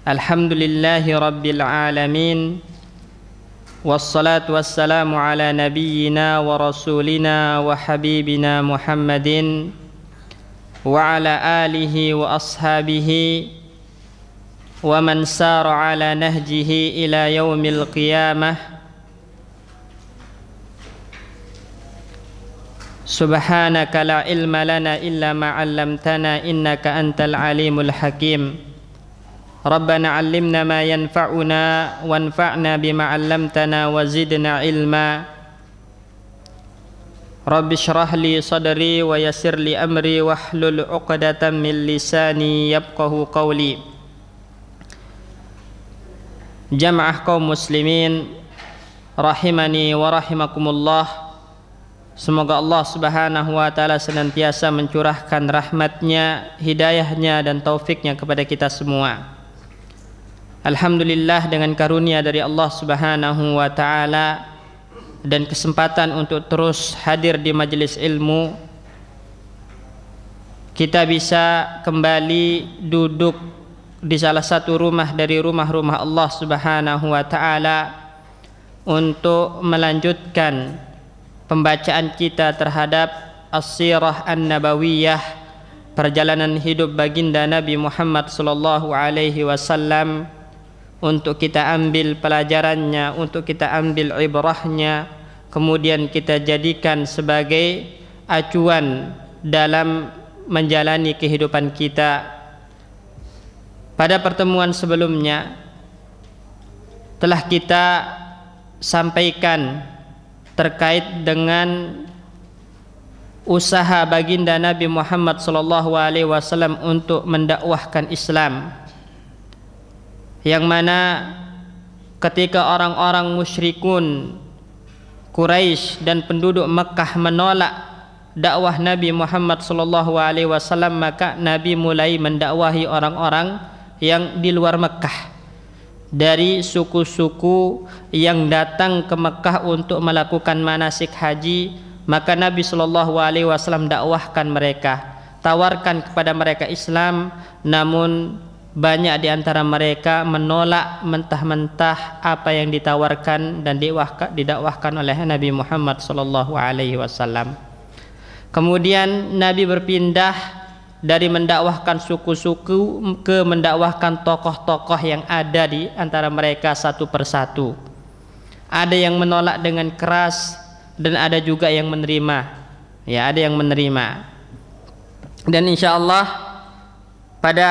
Alhamdulillahi Rabbil Alamin. Wassalatu wassalamu ala nabiyyina wa rasulina wa habibina Muhammadin wa ala alihi wa ashabihi wa man sara ala nahjihi ila yaumil qiyamah. Subhanaka la ilma lana illa ma 'allamtana innaka antal alimul hakim. Rabbana 'allimna ma yanfa'una wanfa'na bima 'allamtana wa zidna ilma. Rabbi shrah li sadri wa yassir li amri wahlul 'uqdatam min lisani yafqahu qawli. Jamaah kaum muslimin rahimani wa rahimakumullah. Semoga Allah Subhanahu wa ta'ala senantiasa mencurahkan rahmatnya, hidayahnya dan taufiknya kepada kita semua. Alhamdulillah, dengan karunia dari Allah Subhanahu wa ta'ala dan kesempatan untuk terus hadir di majelis ilmu, kita bisa kembali duduk di salah satu rumah dari rumah-rumah Allah Subhanahu wa ta'ala untuk melanjutkan pembacaan kita terhadap As-Sirah An-Nabawiyah, perjalanan hidup baginda Nabi Muhammad sallallahu alaihi wasallam, untuk kita ambil pelajarannya, untuk kita ambil ibrahnya, kemudian kita jadikan sebagai acuan dalam menjalani kehidupan kita. Pada pertemuan sebelumnya telah kita sampaikan terkait dengan usaha baginda Nabi Muhammad sallallahu alaihi wasallam untuk mendakwahkan Islam, yang mana ketika orang-orang musyrikun Quraisy dan penduduk Mekah menolak dakwah Nabi Muhammad sallallahu alaihi wasallam, maka Nabi mulai mendakwahi orang-orang yang di luar Mekah, dari suku-suku yang datang ke Mekah untuk melakukan manasik haji. Maka Nabi sallallahu alaihi wasallam dakwahkan mereka, tawarkan kepada mereka Islam, namun banyak di antara mereka menolak mentah-mentah apa yang ditawarkan dan didakwahkan oleh Nabi Muhammad sallallahu alaihi wasallam. Kemudian Nabi berpindah dari mendakwahkan suku-suku ke mendakwahkan tokoh-tokoh yang ada di antara mereka satu persatu. Ada yang menolak dengan keras dan ada juga yang menerima. Ya, ada yang menerima. Dan insyaallah pada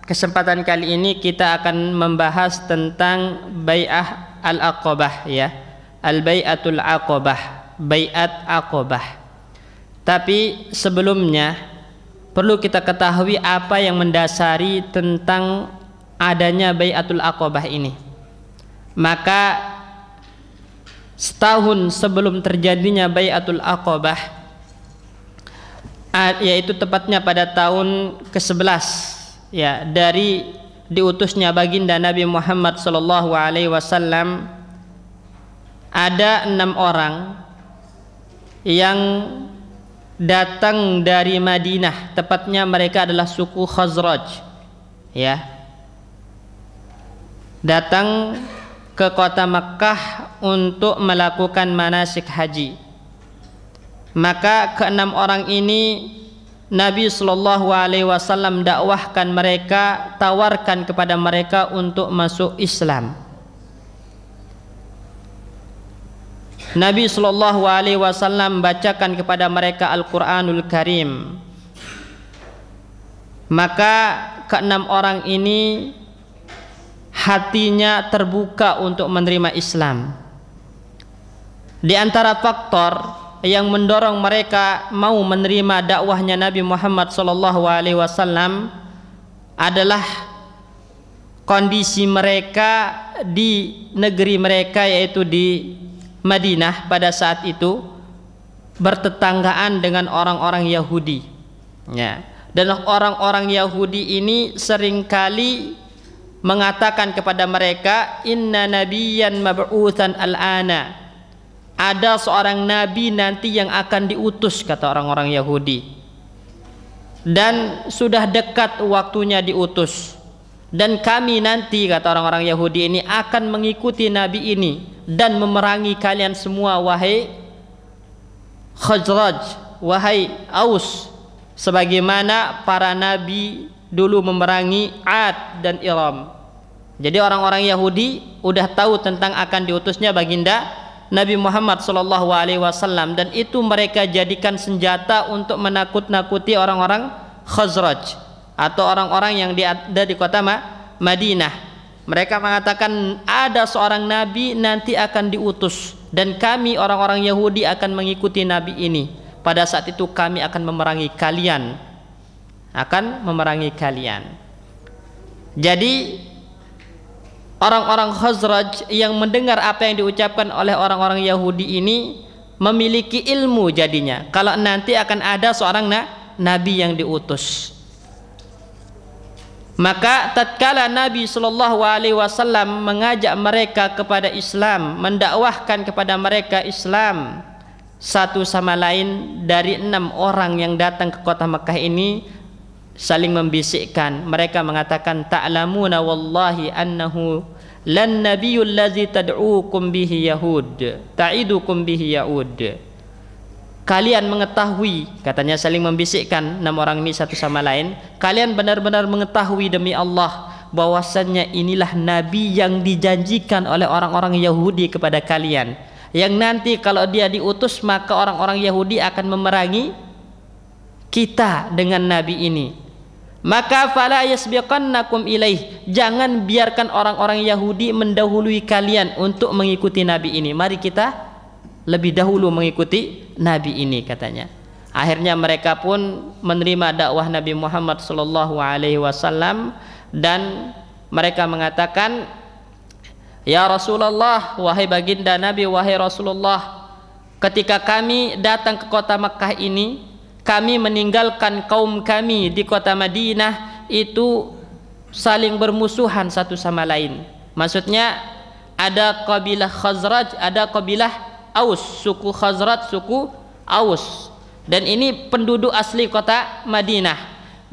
kesempatan kali ini kita akan membahas tentang bai'ah al-aqabah, ya. Al-bai'atul aqabah, bai'at aqabah. Tapi sebelumnya perlu kita ketahui apa yang mendasari tentang adanya bai'atul aqabah ini. Maka setahun sebelum terjadinya bai'atul aqabah, yaitu tepatnya pada tahun ke-11 ya dari diutusnya baginda Nabi Muhammad sallallahu alaihi wasallam, ada 6 orang yang datang dari Madinah, tepatnya mereka adalah suku Khazraj, ya, datang ke kota Makkah untuk melakukan manasik haji. Maka ke-6 orang ini Nabi sallallahu alaihi wasallam dakwahkan mereka, tawarkan kepada mereka untuk masuk Islam. Nabi sallallahu alaihi wasallam bacakan kepada mereka Al-Qur'anul Karim. Maka ke-6 orang ini hatinya terbuka untuk menerima Islam. Di antara faktor yang mendorong mereka mau menerima dakwahnya Nabi Muhammad sallallahu alaihi wasallam adalah kondisi mereka di negeri mereka, yaitu di Madinah pada saat itu bertetanggaan dengan orang-orang Yahudi, ya. Dan orang-orang Yahudi ini seringkali mengatakan kepada mereka, inna nabiyyan mab'utsan al-ana, ada seorang nabi nanti yang akan diutus, kata orang-orang Yahudi. dan sudah dekat waktunya diutus. Dan kami nanti, kata orang-orang Yahudi ini, akan mengikuti Nabi ini dan memerangi kalian semua, wahai Khazraj, wahai Aus, sebagaimana para nabi dulu memerangi Ad dan Iram. Jadi orang-orang Yahudi udah tahu tentang akan diutusnya baginda Nabi Muhammad SAW, dan itu mereka jadikan senjata untuk menakut-nakuti orang-orang Khazraj atau orang-orang yang ada di kota Madinah. Mereka mengatakan ada seorang nabi nanti akan diutus dan kami orang-orang Yahudi akan mengikuti nabi ini. Pada saat itu kami akan memerangi kalian. Jadi orang-orang Khazraj yang mendengar apa yang diucapkan oleh orang-orang Yahudi ini memiliki ilmu jadinya. Kalau nanti akan ada seorang nabi yang diutus. Maka tatkala Nabi SAW mengajak mereka kepada Islam, mendakwahkan kepada mereka Islam, satu sama lain dari 6 orang yang datang ke kota Mekah ini saling membisikkan. Mereka mengatakan, ta'lamuna wallahi annahu lan nabiyyul ladzi tad'uukum bihi yahud ta'idukum bihi yaud. Kalian mengetahui, katanya saling membisikkan 6 orang ini satu sama lain, kalian benar-benar mengetahui demi Allah bahwasannya inilah nabi yang dijanjikan oleh orang-orang Yahudi kepada kalian, yang nanti kalau dia diutus maka orang-orang Yahudi akan memerangi kita dengan nabi ini. Maka fala yasbiqannakum ilaih, jangan biarkan orang-orang Yahudi mendahului kalian untuk mengikuti nabi ini. Mari kita lebih dahulu mengikuti nabi ini, katanya. Akhirnya mereka pun menerima dakwah Nabi Muhammad SAW dan mereka mengatakan, ya Rasulullah, wahai baginda Nabi, wahai Rasulullah, ketika kami datang ke kota Makkah ini, kami meninggalkan kaum kami di kota Madinah itu saling bermusuhan satu sama lain. Maksudnya ada kabilah Khazraj, ada kabilah Aus, suku Khazraj, suku Aus, dan ini penduduk asli kota Madinah.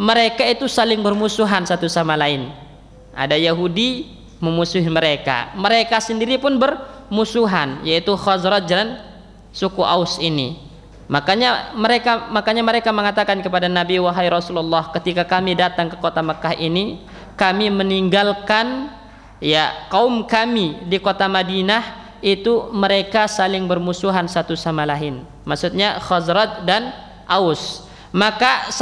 Mereka itu saling bermusuhan satu sama lain. Ada Yahudi memusuhi mereka, mereka sendiri pun bermusuhan, yaitu Khazraj dan suku Aus ini. Makanya mereka mengatakan kepada Nabi, wahai Rasulullah, ketika kami datang ke kota Mekah ini, kami meninggalkan kaum kami di kota Madinah itu mereka saling bermusuhan satu sama lain. Maksudnya Khazraj dan Aus. Maka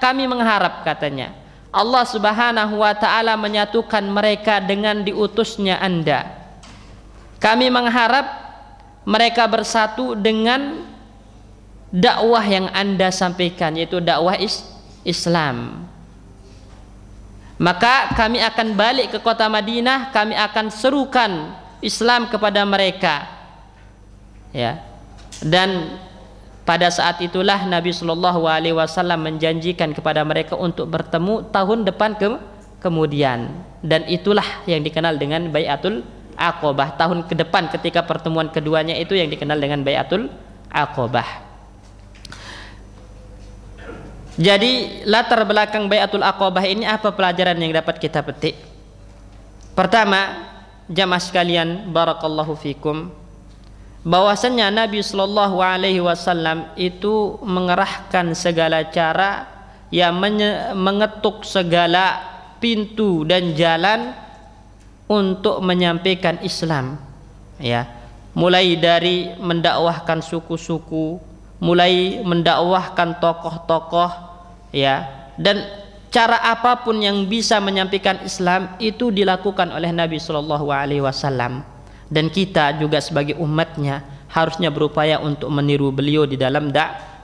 kami mengharap, katanya, Allah Subhanahu wa taala menyatukan mereka dengan diutusnya Anda. Kami mengharap mereka bersatu dengan dakwah yang Anda sampaikan, yaitu dakwah Islam. Maka kami akan balik ke kota Madinah, kami akan serukan Islam kepada mereka, ya. Dan pada saat itulah Nabi SAW menjanjikan kepada mereka untuk bertemu tahun depan kemudian, dan itulah yang dikenal dengan Bai'atul Aqabah. Tahun ke depan ketika pertemuan keduanya itu yang dikenal dengan Bai'atul Aqabah. Jadi latar belakang Bai'atul Aqabah ini apa pelajaran yang dapat kita petik? Pertama, jamaah sekalian, barakallahu fikum, bahwasannya Nabi SAW itu mengerahkan segala cara, mengetuk segala pintu dan jalan untuk menyampaikan Islam, ya. Mulai dari mendakwahkan suku-suku, mulai mendakwahkan tokoh-tokoh, ya, dan cara apapun yang bisa menyampaikan Islam itu dilakukan oleh Nabi SAW. Dan kita juga sebagai umatnya harusnya berupaya untuk meniru beliau di dalam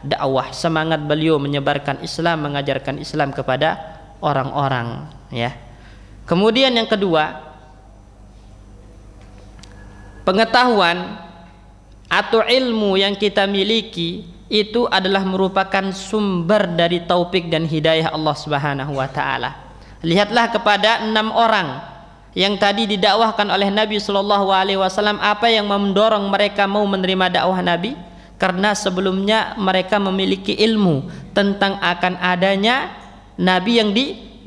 dakwah. Semangat beliau menyebarkan Islam, mengajarkan Islam kepada orang-orang, ya. Kemudian yang kedua, pengetahuan atau ilmu yang kita miliki itu adalah merupakan sumber dari taufik dan hidayah Allah Subhanahu wa taala. Lihatlah kepada 6 orang yang tadi didakwahkan oleh Nabi SAW, apa yang mendorong mereka mau menerima dakwah Nabi? karena sebelumnya mereka memiliki ilmu tentang akan adanya nabi yang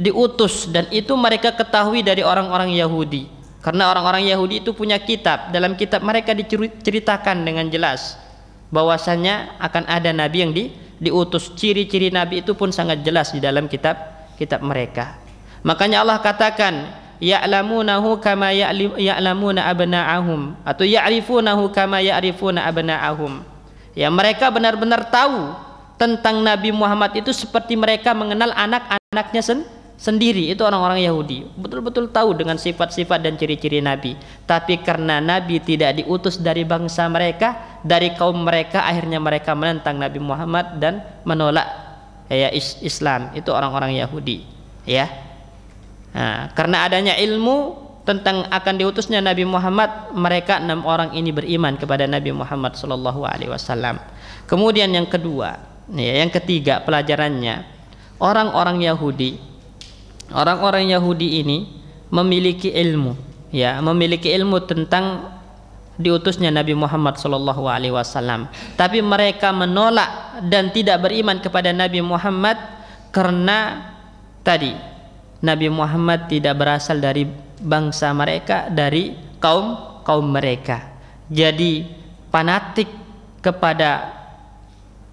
diutus, dan itu mereka ketahui dari orang-orang Yahudi. Karena orang-orang Yahudi itu punya kitab, dalam kitab mereka diceritakan dengan jelas bahwasanya akan ada nabi yang diutus. Ciri-ciri nabi itu pun sangat jelas di dalam kitab mereka. Makanya Allah katakan ya'lamunahu kama ya'lamuna abna'ahum, atau ya'rifunahu kama ya'rifuna abna'ahum. Ya, mereka benar-benar tahu tentang Nabi Muhammad itu seperti mereka mengenal anak-anaknya sendiri. Itu orang-orang Yahudi betul-betul tahu dengan sifat-sifat dan ciri-ciri Nabi. Tapi karena Nabi tidak diutus dari bangsa mereka, dari kaum mereka, akhirnya mereka menentang Nabi Muhammad dan menolak Islam. Itu orang-orang Yahudi, ya. Nah, karena adanya ilmu tentang akan diutusnya Nabi Muhammad, mereka 6 orang ini beriman kepada Nabi Muhammad SAW. Kemudian yang kedua, yang ketiga pelajarannya, orang-orang Yahudi ini memiliki ilmu, ya, memiliki ilmu tentang diutusnya Nabi Muhammad SAW. Tapi mereka menolak dan tidak beriman kepada Nabi Muhammad karena tadi Nabi Muhammad tidak berasal dari bangsa mereka, dari kaum mereka. Jadi fanatik kepada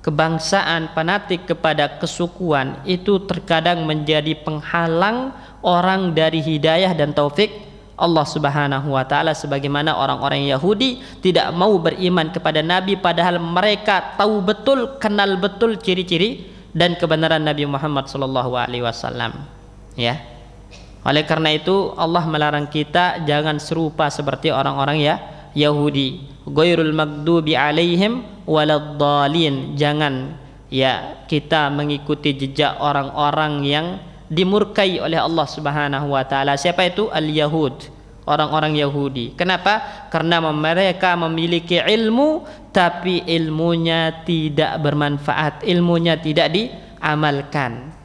kebangsaan, fanatik kepada kesukuan itu terkadang menjadi penghalang orang dari hidayah dan taufik Allah Subhanahu wa taala, sebagaimana orang-orang Yahudi tidak mau beriman kepada Nabi padahal mereka tahu betul, kenal betul ciri-ciri dan kebenaran Nabi Muhammad SAW. Ya, oleh karena itu Allah melarang kita jangan serupa seperti orang-orang Yahudi. Ghairul maghdubi alaihim waladdallin. Jangan ya kita mengikuti jejak orang-orang yang dimurkai oleh Allah Subhanahu wa taala. Siapa itu? Al-Yahud, orang-orang Yahudi. Kenapa? Karena mereka memiliki ilmu tapi ilmunya tidak bermanfaat, ilmunya tidak diamalkan.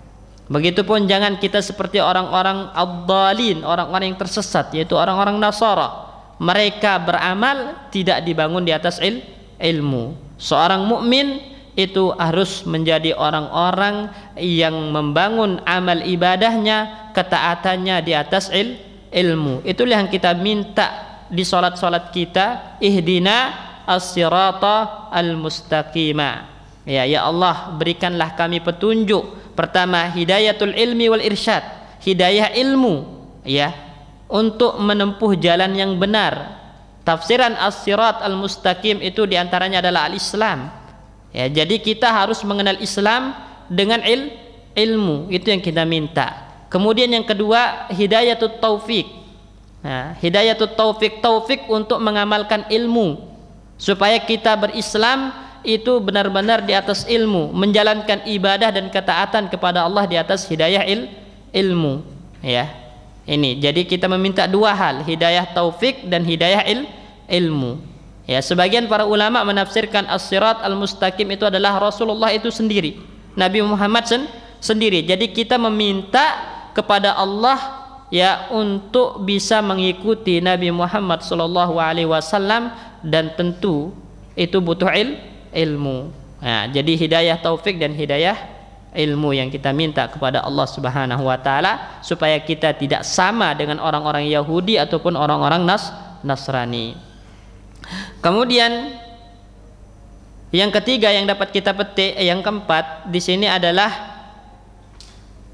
Begitupun jangan kita seperti orang-orang ad-dhalin, orang-orang yang tersesat, yaitu orang-orang Nasara. Mereka beramal tidak dibangun di atas ilmu. Seorang mukmin itu harus menjadi orang-orang yang membangun amal ibadahnya, ketaatannya di atas ilmu. Itulah yang kita minta di salat-salat kita, ihdina as-sirata al-mustaqima. Ya Allah, berikanlah kami petunjuk. Pertama, hidayatul ilmi wal irsyad, hidayah ilmu, ya, untuk menempuh jalan yang benar. Tafsiran as-sirat al-mustaqim itu diantaranya adalah al-Islam. Ya, jadi kita harus mengenal Islam dengan ilmu. Itu yang kita minta. Kemudian yang kedua, hidayatul taufik. Nah, hidayatul taufik untuk mengamalkan ilmu supaya kita berislam itu benar-benar di atas ilmu, menjalankan ibadah dan ketaatan kepada Allah di atas hidayah ilmu, ya. Ini jadi kita meminta 2 hal, hidayah taufik dan hidayah ilmu. Ya, sebagian para ulama menafsirkan as-sirat al-mustaqim itu adalah Rasulullah itu sendiri, Nabi Muhammad sendiri. Jadi kita meminta kepada Allah ya untuk bisa mengikuti Nabi Muhammad SAW, dan tentu itu butuh ilmu. Nah, jadi hidayah taufik dan hidayah ilmu yang kita minta kepada Allah Subhanahu wa taala supaya kita tidak sama dengan orang-orang Yahudi ataupun orang-orang Nasrani. Kemudian yang ketiga yang dapat kita petik, yang keempat di sini adalah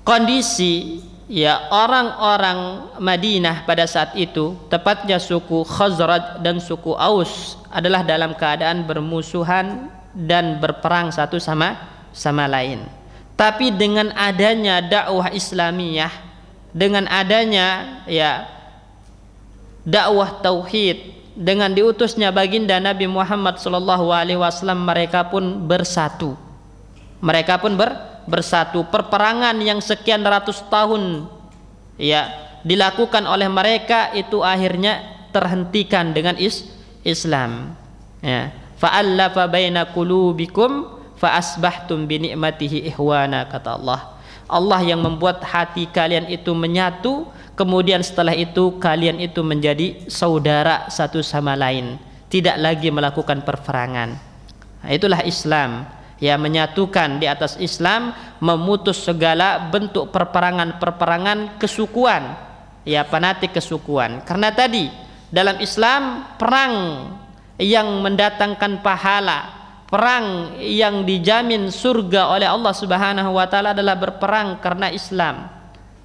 kondisi ya orang-orang Madinah pada saat itu, tepatnya suku Khazraj dan suku Aus, adalah dalam keadaan bermusuhan dan berperang satu sama lain. Tapi dengan adanya dakwah Islamiyah, dengan adanya ya dakwah tauhid, dengan diutusnya baginda Nabi Muhammad SAW, mereka pun bersatu. Mereka pun bersatu. Perperangan yang sekian ratus tahun ya dilakukan oleh mereka itu akhirnya terhentikan dengan Islam. Ya, fa'allafa baina qulubikum fa asbahtum bi ni'matihi ihwana, kata Allah. Allah yang membuat hati kalian itu menyatu, kemudian setelah itu kalian itu menjadi saudara satu sama lain, tidak lagi melakukan perperangan. Nah, itulah Islam, ya, menyatukan di atas Islam, memutus segala bentuk perperangan-perperangan kesukuan, ya, fanatik kesukuan. Karena tadi dalam Islam perang yang mendatangkan pahala, perang yang dijamin surga oleh Allah Subhanahu wa taala adalah berperang karena Islam.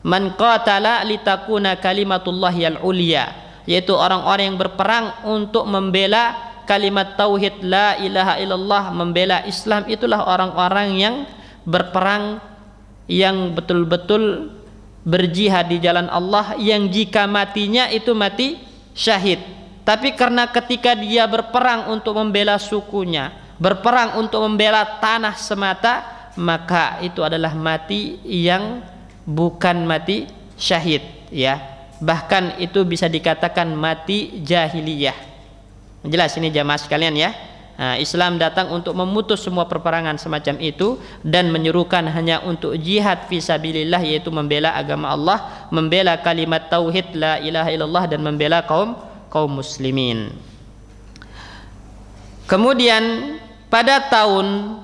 Man qatala litakuna kalimatullahil ulya, yaitu orang-orang yang berperang untuk membela kalimat tauhid la ilaha illallah, membela Islam. Itulah orang-orang yang berperang, yang betul-betul berjihad di jalan Allah, yang jika matinya itu mati syahid. Tapi karena ketika dia berperang untuk membela sukunya, berperang untuk membela tanah semata, maka itu adalah mati yang bukan mati syahid, ya. Bahkan itu bisa dikatakan mati jahiliyah. Jelas ini jamaah sekalian, ya. Nah, Islam datang untuk memutus semua perperangan semacam itu dan menyerukan hanya untuk jihad fisabilillah, yaitu membela agama Allah, membela kalimat tauhid la ilaha illallah, dan membela kaum muslimin. Kemudian pada tahun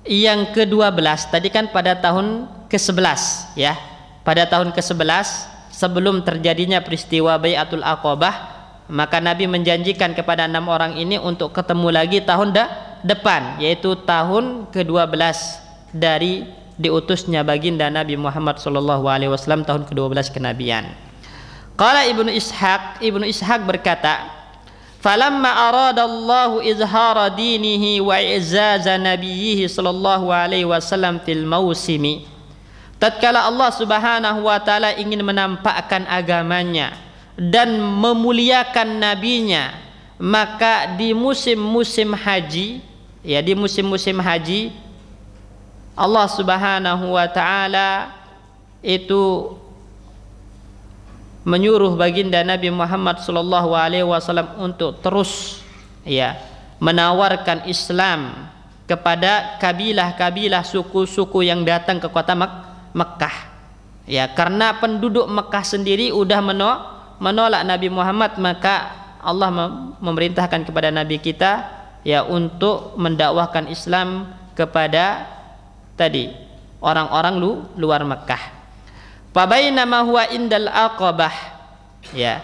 yang ke-12, tadi kan pada tahun ke-11, ya. Pada tahun ke-11 sebelum terjadinya peristiwa Bai'atul Aqabah, maka Nabi menjanjikan kepada 6 orang ini untuk ketemu lagi tahun depan, yaitu tahun ke-12 dari diutusnya baginda Nabi Muhammad SAW, tahun ke-12 kenabian. Qala Ibnu Ishaq berkata, falamma aradallahu izhara dinihi wa i'zaza nabiyhi sallallahu alaihi wasallam fil mausimi, tatkala Allah Subhanahu wa taala ingin menampakkan agamanya dan memuliakan nabinya, maka di musim-musim haji, ya, di musim-musim haji Allah Subhanahu wa taala itu menyuruh baginda Nabi Muhammad sallallahu alaihi wasallam untuk terus, ya, menawarkan Islam kepada kabilah-kabilah, suku-suku yang datang ke kota Mekkah, ya. Karena penduduk Mekkah sendiri udah menolak Nabi Muhammad, maka Allah memerintahkan kepada Nabi kita, ya, untuk mendakwahkan Islam kepada tadi orang-orang luar Mekkah. Fabainama huwa indal Aqabah, ya,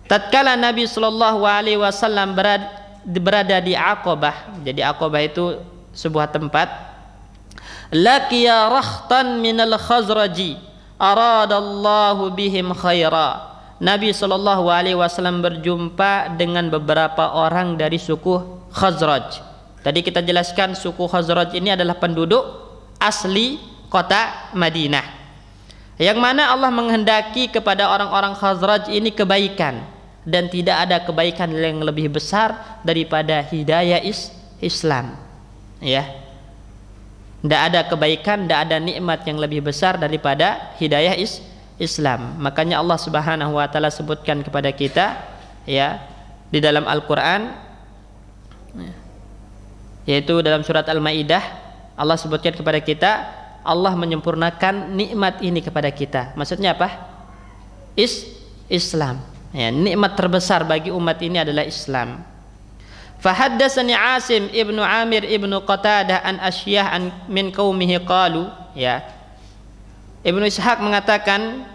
tatkala Nabi sallallahu alaihi wasallam berada di Aqabah. Jadi Aqabah itu sebuah tempat. Laqiya rahtan minal Khazraji aradallahu bihim khaira. Nabi sallallahu alaihi wasallam berjumpa dengan beberapa orang dari suku Khazraj. Tadi kita jelaskan suku Khazraj ini adalah penduduk asli kota Madinah, yang mana Allah menghendaki kepada orang-orang Khazraj ini kebaikan, dan tidak ada kebaikan yang lebih besar daripada hidayah Islam, ya. Tidak ada kebaikan, tidak ada nikmat yang lebih besar daripada hidayah Islam. Makanya Allah Subhanahu wa taala sebutkan kepada kita, ya, di dalam Al-Qur'an, yaitu dalam surat Al-Maidah, Allah sebutkan kepada kita, Allah menyempurnakan nikmat ini kepada kita. Maksudnya apa? Islam, ya, nikmat terbesar bagi umat ini adalah Islam. Fahaddatsani Asim ibnu Amir ibnu Qatadah an Asyah min qaumihi qalu, ya. Ibnu Ishaq mengatakan,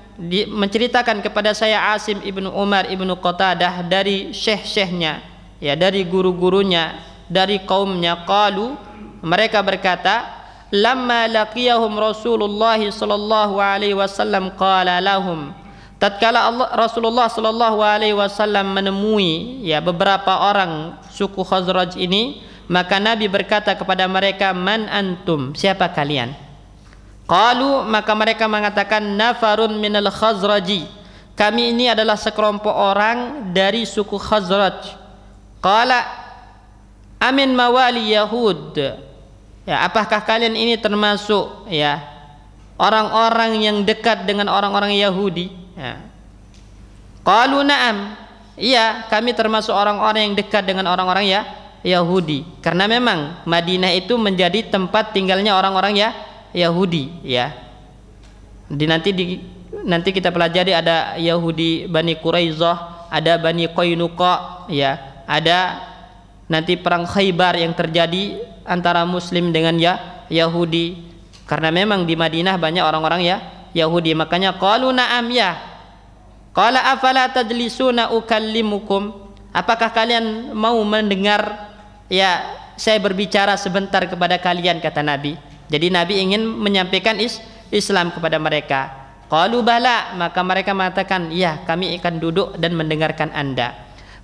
menceritakan kepada saya Asim ibnu Umar ibnu Qatadah dari syekh-syekhnya, ya, dari guru-gurunya, dari kaumnya. Qalu, mereka berkata, lamma laqiyahum Rasulullah sallallahu alaihi wasallam qala lahum, tatkala Rasulullah sallallahu alaihi wasallam menemui, ya, beberapa orang suku Khazraj ini, maka Nabi berkata kepada mereka, man antum, siapa kalian? Qalu, maka mereka mengatakan, nafarun minal Khazraji, kami ini adalah sekelompok orang dari suku Khazraj. Qala amin mawali Yahud, ya, apakah kalian ini termasuk, ya, orang-orang yang dekat dengan orang-orang Yahudi? Ya. Qalu na'am, iya, kami termasuk orang-orang yang dekat dengan orang-orang, ya, Yahudi. Karena memang Madinah itu menjadi tempat tinggalnya orang-orang, ya, Yahudi, ya. Nanti kita pelajari ada Yahudi Bani Quraizah, ada Bani Qainuqa, ya, ada nanti perang Khaybar yang terjadi antara Muslim dengan Yahudi, karena memang di Madinah banyak orang-orang Yahudi. Makanya qalu na'am ya. Qala afala tajlisuna ukallimukum, apakah kalian mau mendengar saya berbicara sebentar kepada kalian, kata Nabi. Jadi Nabi ingin menyampaikan Islam kepada mereka. Qalu bala, maka mereka mengatakan, ya, kami akan duduk dan mendengarkan Anda.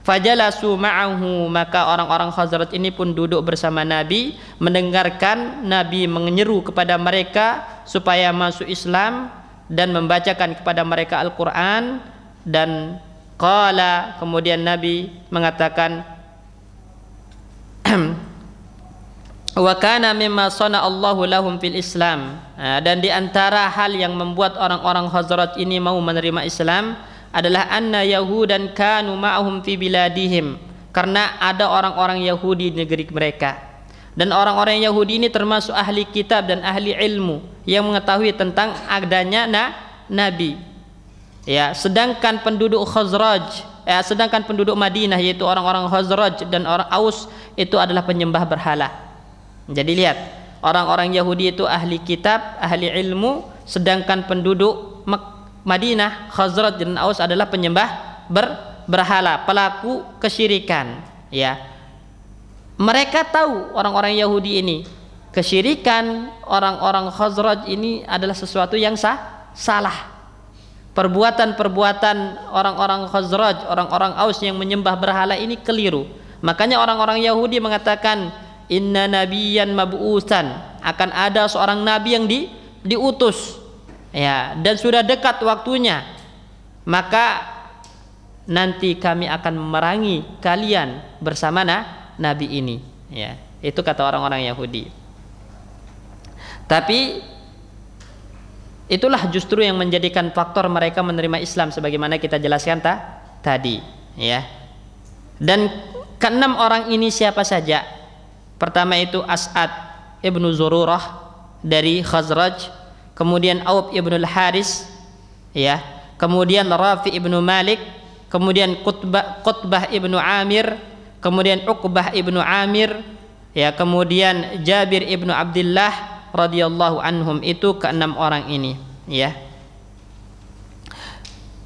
Fajalasu ma'ahu, maka orang-orang Khazraj ini pun duduk bersama Nabi, mendengarkan Nabi menyeru kepada mereka supaya masuk Islam dan membacakan kepada mereka Al-Quran. Dan qala, kemudian Nabi mengatakan, wa kana mimma sana Allahu lahum fil Islam, dan di antara hal yang membuat orang-orang Khazraj ini mau menerima Islam adalah anna yahudan kanu ma'ahum fi biladihim, karena ada orang-orang Yahudi di negeri mereka, dan orang-orang Yahudi ini termasuk ahli kitab dan ahli ilmu yang mengetahui tentang adanya Nabi. Sedangkan penduduk Khazraj, sedangkan penduduk Madinah yaitu orang-orang Khazraj dan orang Aus itu adalah penyembah berhala. Jadi lihat, orang-orang Yahudi itu ahli kitab, ahli ilmu, sedangkan penduduk Madinah, Khazraj dan Aus adalah penyembah berhala, pelaku kesyirikan. Mereka tahu, orang-orang Yahudi ini, kesyirikan orang-orang Khazraj ini adalah sesuatu yang salah. Perbuatan-perbuatan orang-orang Khazraj, orang-orang Aus yang menyembah berhala ini keliru. Makanya orang-orang Yahudi mengatakan, inna nabiyyan mab'utsan, akan ada seorang nabi yang diutus, dan sudah dekat waktunya, maka nanti kami akan memerangi kalian bersama nabi ini. Itu kata orang-orang Yahudi. Tapi itulah justru yang menjadikan faktor mereka menerima Islam sebagaimana kita jelaskan tadi. Dan keenam orang ini siapa saja? Pertama itu As'ad ibnu Zururah dari Khazraj, kemudian Auf ibnu Al-Haris, kemudian Rafi ibnu Malik, kemudian Qutbah ibnu Amir, kemudian Uqbah ibnu Amir, kemudian Jabir ibnu Abdullah radhiyallahu anhum. Itu keenam orang ini.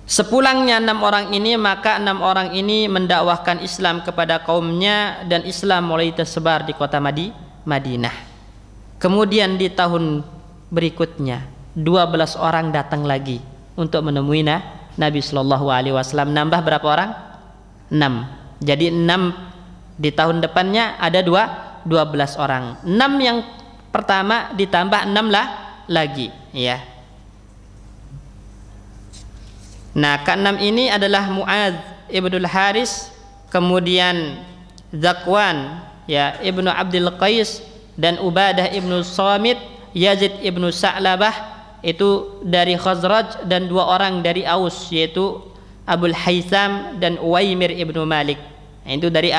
Sepulangnya enam orang ini, maka enam orang ini mendakwahkan Islam kepada kaumnya, dan Islam mulai tersebar di kota Madinah. Kemudian di tahun berikutnya 12 orang datang lagi untuk menemui Nabi Shallallahu Alaihi Wasallam. Nambah berapa orang? 6. Jadi 6 di tahun depannya ada 12 orang. 6 yang pertama ditambah 6 lagi. Nah, keenam ini adalah Mu'adz ibnu Al-Haris, kemudian Zakwan ibnu Abdul Qais, dan Ubadah ibnu Samit, Yazid ibnu Sa'labah, itu dari Khazraj, dan 2 orang dari Aus yaitu Abul Haytham dan Uwaimir ibnu Malik. Itu dari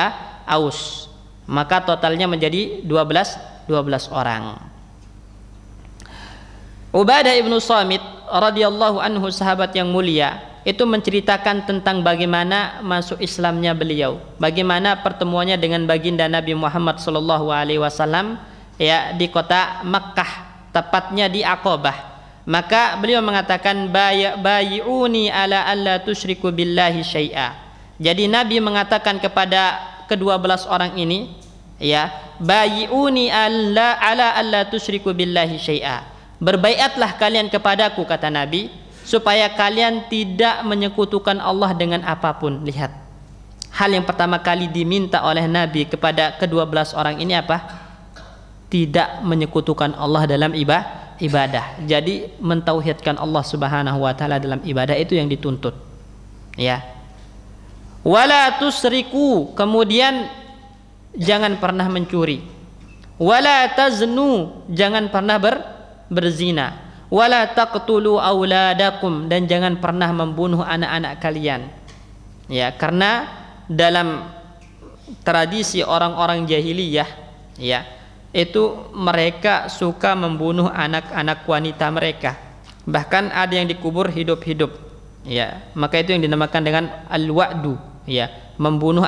Aus. Maka totalnya menjadi 12 orang. Ubadah ibnu Samit radhiyallahu anhu, sahabat yang mulia, itu menceritakan tentang bagaimana masuk Islamnya beliau, bagaimana pertemuannya dengan baginda Nabi Muhammad sallallahu alaihi wasallam di kota Makkah, tepatnya di Aqabah. Maka beliau mengatakan, bayi'uni ala alla tusyriku billahi syai'a. Jadi Nabi mengatakan kepada ke-12 orang ini, bayi'uni ala alla tusyriku billahi syai'a. Berbaiatlah kalian kepadaku, kata Nabi, supaya kalian tidak menyekutukan Allah dengan apapun. Lihat, hal yang pertama kali diminta oleh Nabi kepada ke-12 orang ini apa? Tidak menyekutukan Allah dalam ibadah. Jadi mentauhidkan Allah Subhanahu wa taala dalam ibadah, itu yang dituntut. Wala tusriku, kemudian jangan pernah mencuri. Wala taznu, jangan pernah berzina. Wala taqtulu auladakum, dan jangan pernah membunuh anak-anak kalian. Karena dalam tradisi orang-orang jahiliyah, itu mereka suka membunuh anak-anak wanita mereka. Bahkan ada yang dikubur hidup-hidup. Maka itu yang dinamakan dengan al-wa'du, membunuh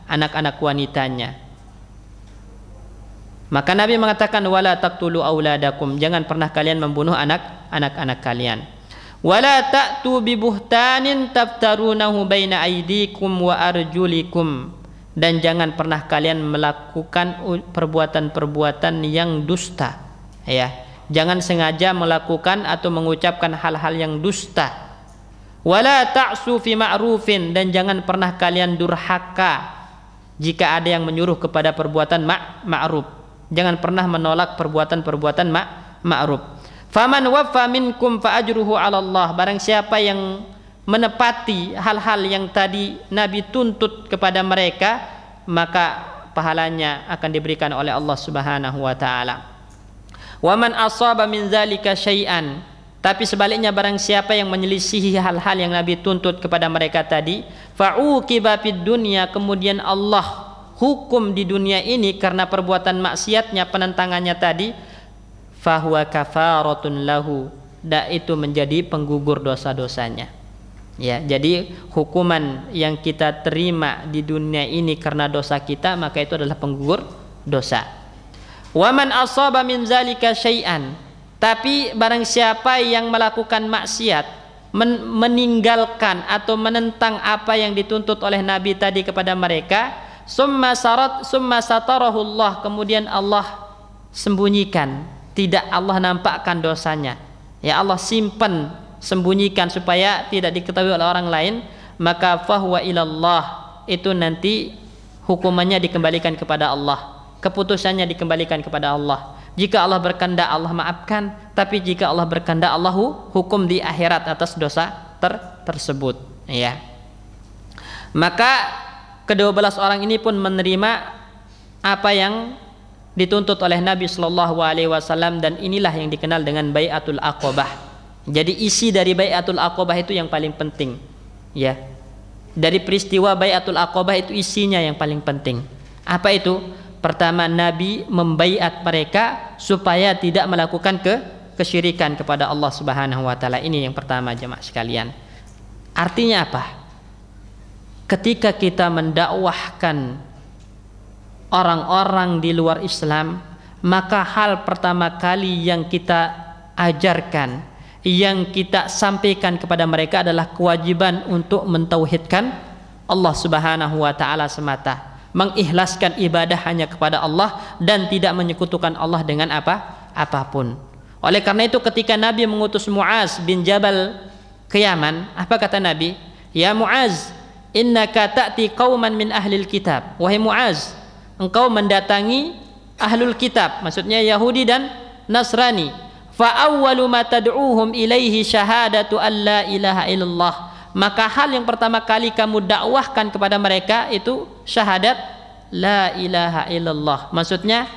anak-anak wanitanya. Maka Nabi mengatakan wala taqtulu auladakum, jangan pernah kalian membunuh anak-anak kalian. Wala ta'tu bi buhtanin taftarunahu baina aydikum wa arjulikum, dan jangan pernah kalian melakukan perbuatan-perbuatan yang dusta, ya. Jangan sengaja melakukan atau mengucapkan hal-hal yang dusta. Wala ta'su fi ma'rufin, dan jangan pernah kalian durhaka jika ada yang menyuruh kepada perbuatan ma'ruf. Jangan pernah menolak perbuatan-perbuatan ma'ruf. Faman waffa minkum fa ajruhu 'ala Allah, barang siapa yang menepati hal-hal yang tadi Nabi tuntut kepada mereka, maka pahalanya akan diberikan oleh Allah Subhanahu wa taala. Wa man asaba min zalika syai'an, tapi sebaliknya barang siapa yang menyelisihi hal-hal yang Nabi tuntut kepada mereka tadi, fa'uqiba fid dunya, kemudian Allah hukum di dunia ini karena perbuatan maksiatnya, penentangannya tadi, fahuwa kafaratun lahu, itu menjadi penggugur dosa-dosanya. Ya, jadi hukuman yang kita terima di dunia ini karena dosa kita, maka itu adalah penggugur dosa. Wa man asaba min zalika syai'an, tapi barang siapa yang melakukan maksiat, meninggalkan atau menentang apa yang dituntut oleh Nabi tadi kepada mereka, summa satarahu Allah, kemudian Allah sembunyikan, tidak Allah nampakkan dosanya, ya Allah simpan, sembunyikan supaya tidak diketahui oleh orang lain, maka fahuwa ilallah, itu nanti hukumannya dikembalikan kepada Allah, keputusannya dikembalikan kepada Allah. Jika Allah berkehendak Allah maafkan, tapi jika Allah berkehendak Allah hukum di akhirat atas dosa tersebut, ya. Maka ke-12 orang ini pun menerima apa yang dituntut oleh Nabi Shallallahu Alaihi Wasallam, dan inilah yang dikenal dengan Bai'atul Aqobah. Jadi isi dari Bai'atul Aqobah itu yang paling penting, ya. Dari peristiwa Bai'atul Aqobah itu isinya yang paling penting. Apa itu? Pertama, Nabi membaiat mereka supaya tidak melakukan kesyirikan kepada Allah Subhanahu Wa Taala. Ini yang pertama, jemaah sekalian. Artinya apa? Ketika kita mendakwahkan orang-orang di luar Islam, maka hal pertama kali yang kita ajarkan, yang kita sampaikan kepada mereka adalah kewajiban untuk mentauhidkan Allah Subhanahu wa taala semata, mengikhlaskan ibadah hanya kepada Allah dan tidak menyekutukan Allah dengan apapun. Oleh karena itu ketika Nabi mengutus Muaz bin Jabal ke Yaman, apa kata Nabi? Ya Muaz, innaka ta'ti qauman min ahlil kitab. Wahai Muaz, engkau mendatangi ahlul kitab, maksudnya Yahudi dan Nasrani. Fa awwalu ma tad'uuhum ilaihi syahadatu alla ilaha illallah. Maka hal yang pertama kali kamu dakwahkan kepada mereka itu syahadat la ilaha illallah. Maksudnya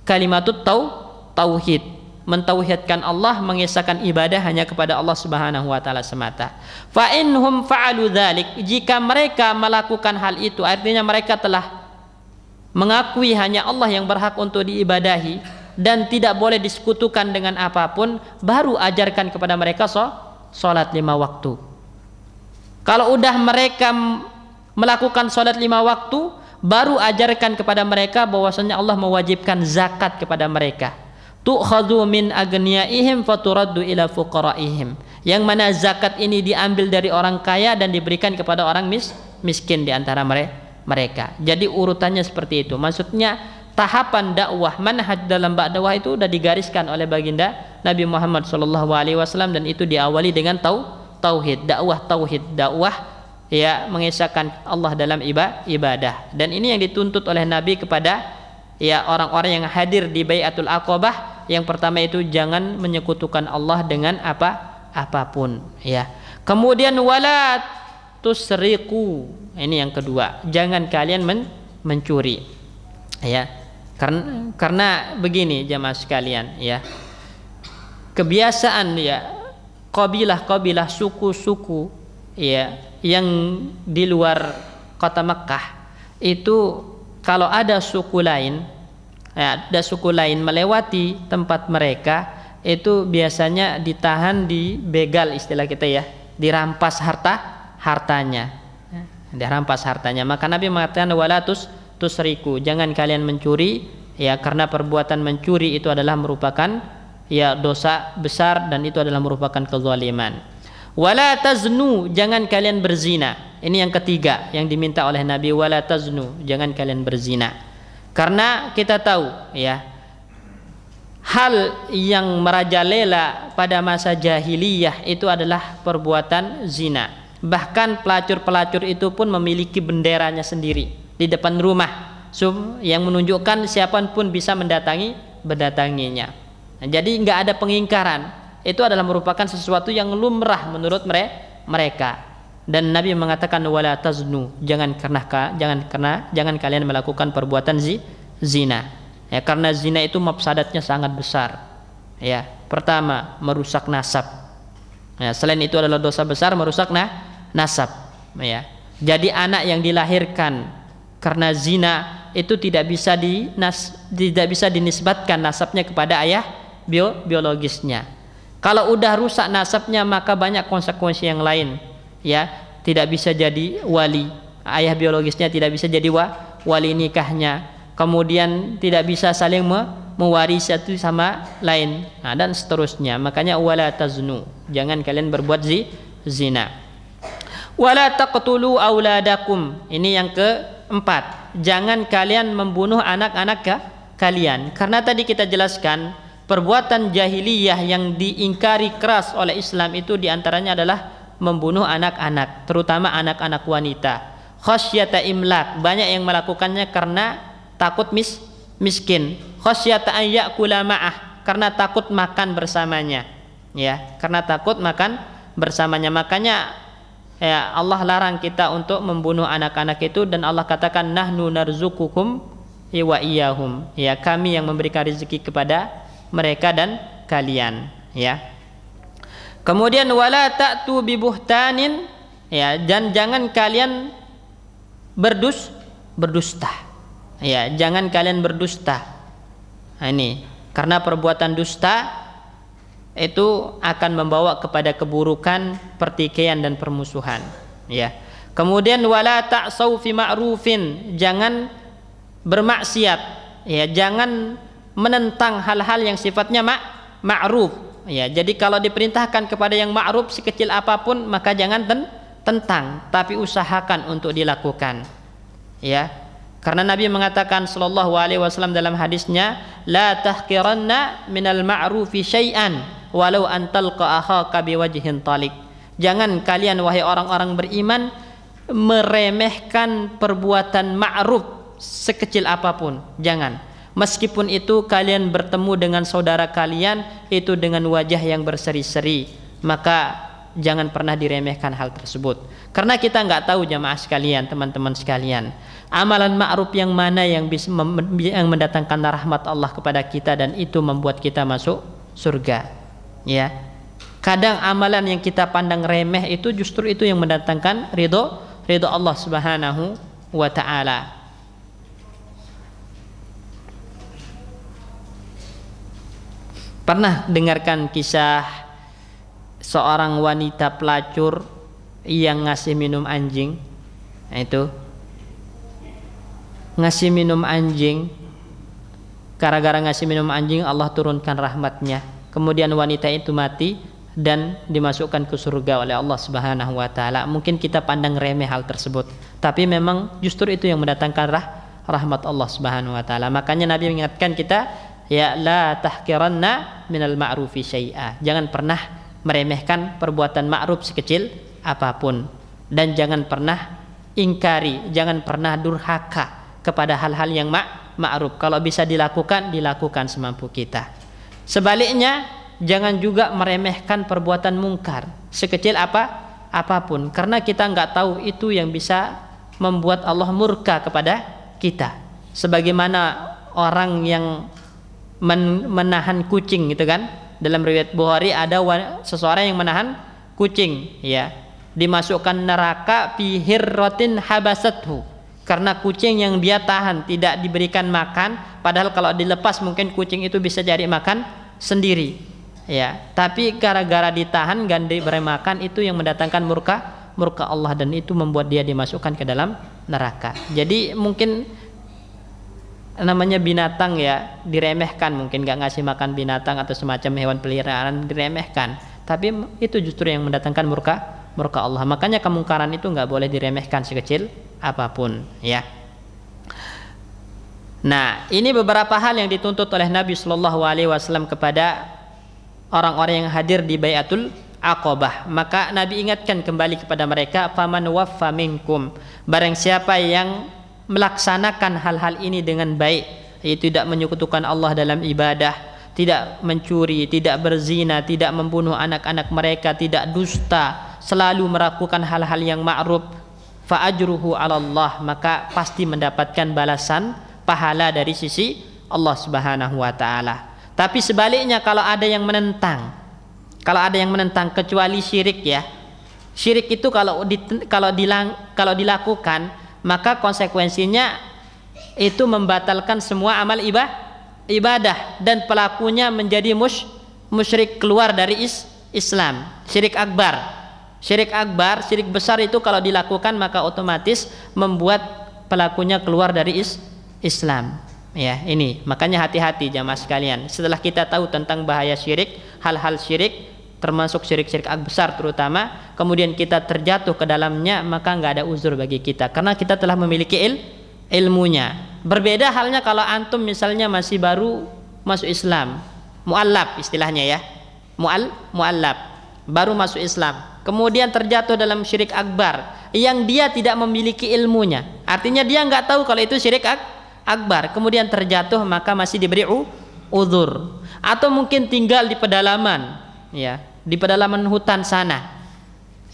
kalimatut tauhid, mentauhidkan Allah, mengesahkan ibadah hanya kepada Allah Subhanahu wa taala semata. Fa inhum fa'alu dzalik, jika mereka melakukan hal itu, artinya mereka telah mengakui hanya Allah yang berhak untuk diibadahi dan tidak boleh disekutukan dengan apapun, baru ajarkan kepada mereka salat 5 waktu. Kalau udah mereka melakukan salat 5 waktu, baru ajarkan kepada mereka bahwasanya Allah mewajibkan zakat kepada mereka. Tu'khadhu min agniyaihim faturaddu ila fuqaraihim, yang mana zakat ini diambil dari orang kaya dan diberikan kepada orang miskin di antara mereka. Jadi urutannya seperti itu. Maksudnya tahapan dakwah, manhaj dalam dakwah itu sudah digariskan oleh baginda Nabi Muhammad SAW, dan itu diawali dengan tauhid, dakwah ya, mengesahkan Allah dalam ibadah. Dan ini yang dituntut oleh Nabi kepada ya orang-orang yang hadir di Bai'atul Aqobah. Yang pertama itu jangan menyekutukan Allah dengan apapun, ya. Kemudian wala tusriqu, ini yang kedua, jangan kalian mencuri, ya. Karena begini jamaah sekalian, ya, kebiasaan ya kabilah-kabilah, suku-suku ya yang di luar kota Mekah itu, kalau ada suku lain, ya, ada suku lain melewati tempat mereka, itu biasanya ditahan, dibegal istilah kita ya, dirampas hartanya. dirampas hartanya. Maka Nabi mengatakan wala tusriku, jangan kalian mencuri, ya, karena perbuatan mencuri itu adalah merupakan ya dosa besar dan itu adalah merupakan kezaliman. Wala taznu, jangan kalian berzina. Ini yang ketiga yang diminta oleh Nabi, wala taznu, jangan kalian berzina. Karena kita tahu ya, hal yang merajalela pada masa jahiliyah itu adalah perbuatan zina. Bahkan pelacur-pelacur itu pun memiliki benderanya sendiri di depan rumah, yang menunjukkan siapapun bisa mendatanginya. Nah, jadi nggak ada pengingkaran. Itu adalah merupakan sesuatu yang lumrah menurut mereka. Dan Nabi mengatakan wala taznu, jangan kalian melakukan perbuatan zina. Ya, karena zina itu mafsadatnya sangat besar. Ya, pertama merusak nasab. Ya, selain itu adalah dosa besar merusak nasab. Ya, jadi anak yang dilahirkan karena zina itu tidak bisa dinisbatkan nasabnya kepada ayah biologisnya. Kalau udah rusak nasabnya maka banyak konsekuensi yang lain. Ya, tidak bisa jadi wali, ayah biologisnya tidak bisa jadi wali nikahnya. Kemudian tidak bisa saling mewarisi satu sama lain, nah, dan seterusnya. Makanya wala taznu, jangan kalian berbuat zina. Wala taqtulu auladakum, ini yang keempat, jangan kalian membunuh anak-anak kalian. Karena tadi kita jelaskan perbuatan jahiliyah yang diingkari keras oleh Islam itu diantaranya adalah membunuh anak-anak, terutama anak-anak wanita. Khasyata imlak, banyak yang melakukannya karena takut miskin. Khasyata an ya'kula ma'ah, karena takut makan bersamanya. Ya, karena takut makan bersamanya. Makanya ya, Allah larang kita untuk membunuh anak-anak itu, dan Allah katakan nahnu narzukukum wa iyyahum. Ya, kami yang memberikan rezeki kepada mereka dan kalian. Ya. Kemudian wala ta'tu bi buhtanin, ya, dan jangan kalian berdusta. Ya, jangan kalian berdusta. Nah, ini karena perbuatan dusta itu akan membawa kepada keburukan, pertikaian dan permusuhan. Ya. Kemudian wala ta'sau fi ma'rufin, jangan bermaksiat. Ya, jangan menentang hal-hal yang sifatnya ma'ruf. Ya, jadi kalau diperintahkan kepada yang ma'ruf sekecil apapun maka jangan tentang, tapi usahakan untuk dilakukan. Ya. Karena Nabi mengatakan sallallahu alaihi wasallam dalam hadisnya, la tahqiranna minal ma'rufi syai'an walau an talqa akhaka biwajhin talik. Jangan kalian wahai orang-orang beriman meremehkan perbuatan ma'ruf sekecil apapun. Jangan. Meskipun itu kalian bertemu dengan saudara kalian itu dengan wajah yang berseri-seri, maka jangan pernah diremehkan hal tersebut. Karena kita nggak tahu jamaah sekalian, teman-teman sekalian, amalan ma'ruf yang mana yang bisa yang mendatangkan rahmat Allah kepada kita dan itu membuat kita masuk surga. Ya, kadang amalan yang kita pandang remeh itu justru itu yang mendatangkan ridho Allah Subhanahu wa ta'ala. Pernah dengarkan kisah seorang wanita pelacur yang ngasih minum anjing? Nah, itu ngasih minum anjing, gara-gara ngasih minum anjing Allah turunkan rahmatnya. Kemudian wanita itu mati dan dimasukkan ke surga oleh Allah Subhanahu wa ta'ala. Mungkin kita pandang remeh hal tersebut, tapi memang justru itu yang mendatangkan rahmat Allah Subhanahu wa ta'ala. Makanya Nabi mengingatkan kita, ya, la tahqiranna minal ma'rufi syai'a, jangan pernah meremehkan perbuatan ma'ruf sekecil apapun, dan jangan pernah ingkari, jangan pernah durhaka kepada hal-hal yang ma'ruf. Kalau bisa dilakukan semampu kita. Sebaliknya jangan juga meremehkan perbuatan mungkar sekecil apapun, karena kita nggak tahu itu yang bisa membuat Allah murka kepada kita. Sebagaimana orang yang menahan kucing gitu kan, dalam riwayat Bukhari ada seseorang yang menahan kucing, ya, dimasukkan neraka fi hirratin habasathu, karena kucing yang dia tahan tidak diberikan makan, padahal kalau dilepas mungkin kucing itu bisa cari makan sendiri, ya, tapi gara-gara ditahan gak diberi makan, itu yang mendatangkan murka Allah, dan itu membuat dia dimasukkan ke dalam neraka. Jadi mungkin namanya binatang ya diremehkan, mungkin nggak ngasih makan binatang atau semacam hewan peliharaan diremehkan, tapi itu justru yang mendatangkan murka Allah. Makanya kemungkaran itu nggak boleh diremehkan sekecil apapun ya. Nah, ini beberapa hal yang dituntut oleh Nabi Shallallahu Alaihi Wasallam kepada orang-orang yang hadir di Bai'atul Aqabah. Maka Nabi ingatkan kembali kepada mereka, faman waffa minkum, barang siapa yang melaksanakan hal-hal ini dengan baik, yaitu tidak menyekutukan Allah dalam ibadah, tidak mencuri, tidak berzina, tidak membunuh anak-anak mereka, tidak dusta, selalu melakukan hal-hal yang ma'ruf, fa ajruhu 'ala Allah, maka pasti mendapatkan balasan pahala dari sisi Allah Subhanahu wa taala. Tapi sebaliknya kalau ada yang menentang, kecuali syirik ya. Syirik itu kalau dilakukan, maka konsekuensinya itu membatalkan semua amal ibadah dan pelakunya menjadi musyrik, keluar dari Islam. Syirik besar itu kalau dilakukan maka otomatis membuat pelakunya keluar dari Islam. Ya, ini makanya hati-hati jamaah sekalian. Setelah kita tahu tentang bahaya syirik, hal-hal syirik termasuk syirik besar terutama, kemudian kita terjatuh ke dalamnya, maka nggak ada uzur bagi kita karena kita telah memiliki ilmunya. Berbeda halnya kalau antum misalnya masih baru masuk Islam, mu'allab istilahnya ya, mu'allab, baru masuk Islam, kemudian terjatuh dalam syirik akbar yang dia tidak memiliki ilmunya, artinya dia nggak tahu kalau itu syirik akbar, kemudian terjatuh, maka masih diberi uzur. Atau mungkin tinggal di pedalaman ya, di pedalaman hutan sana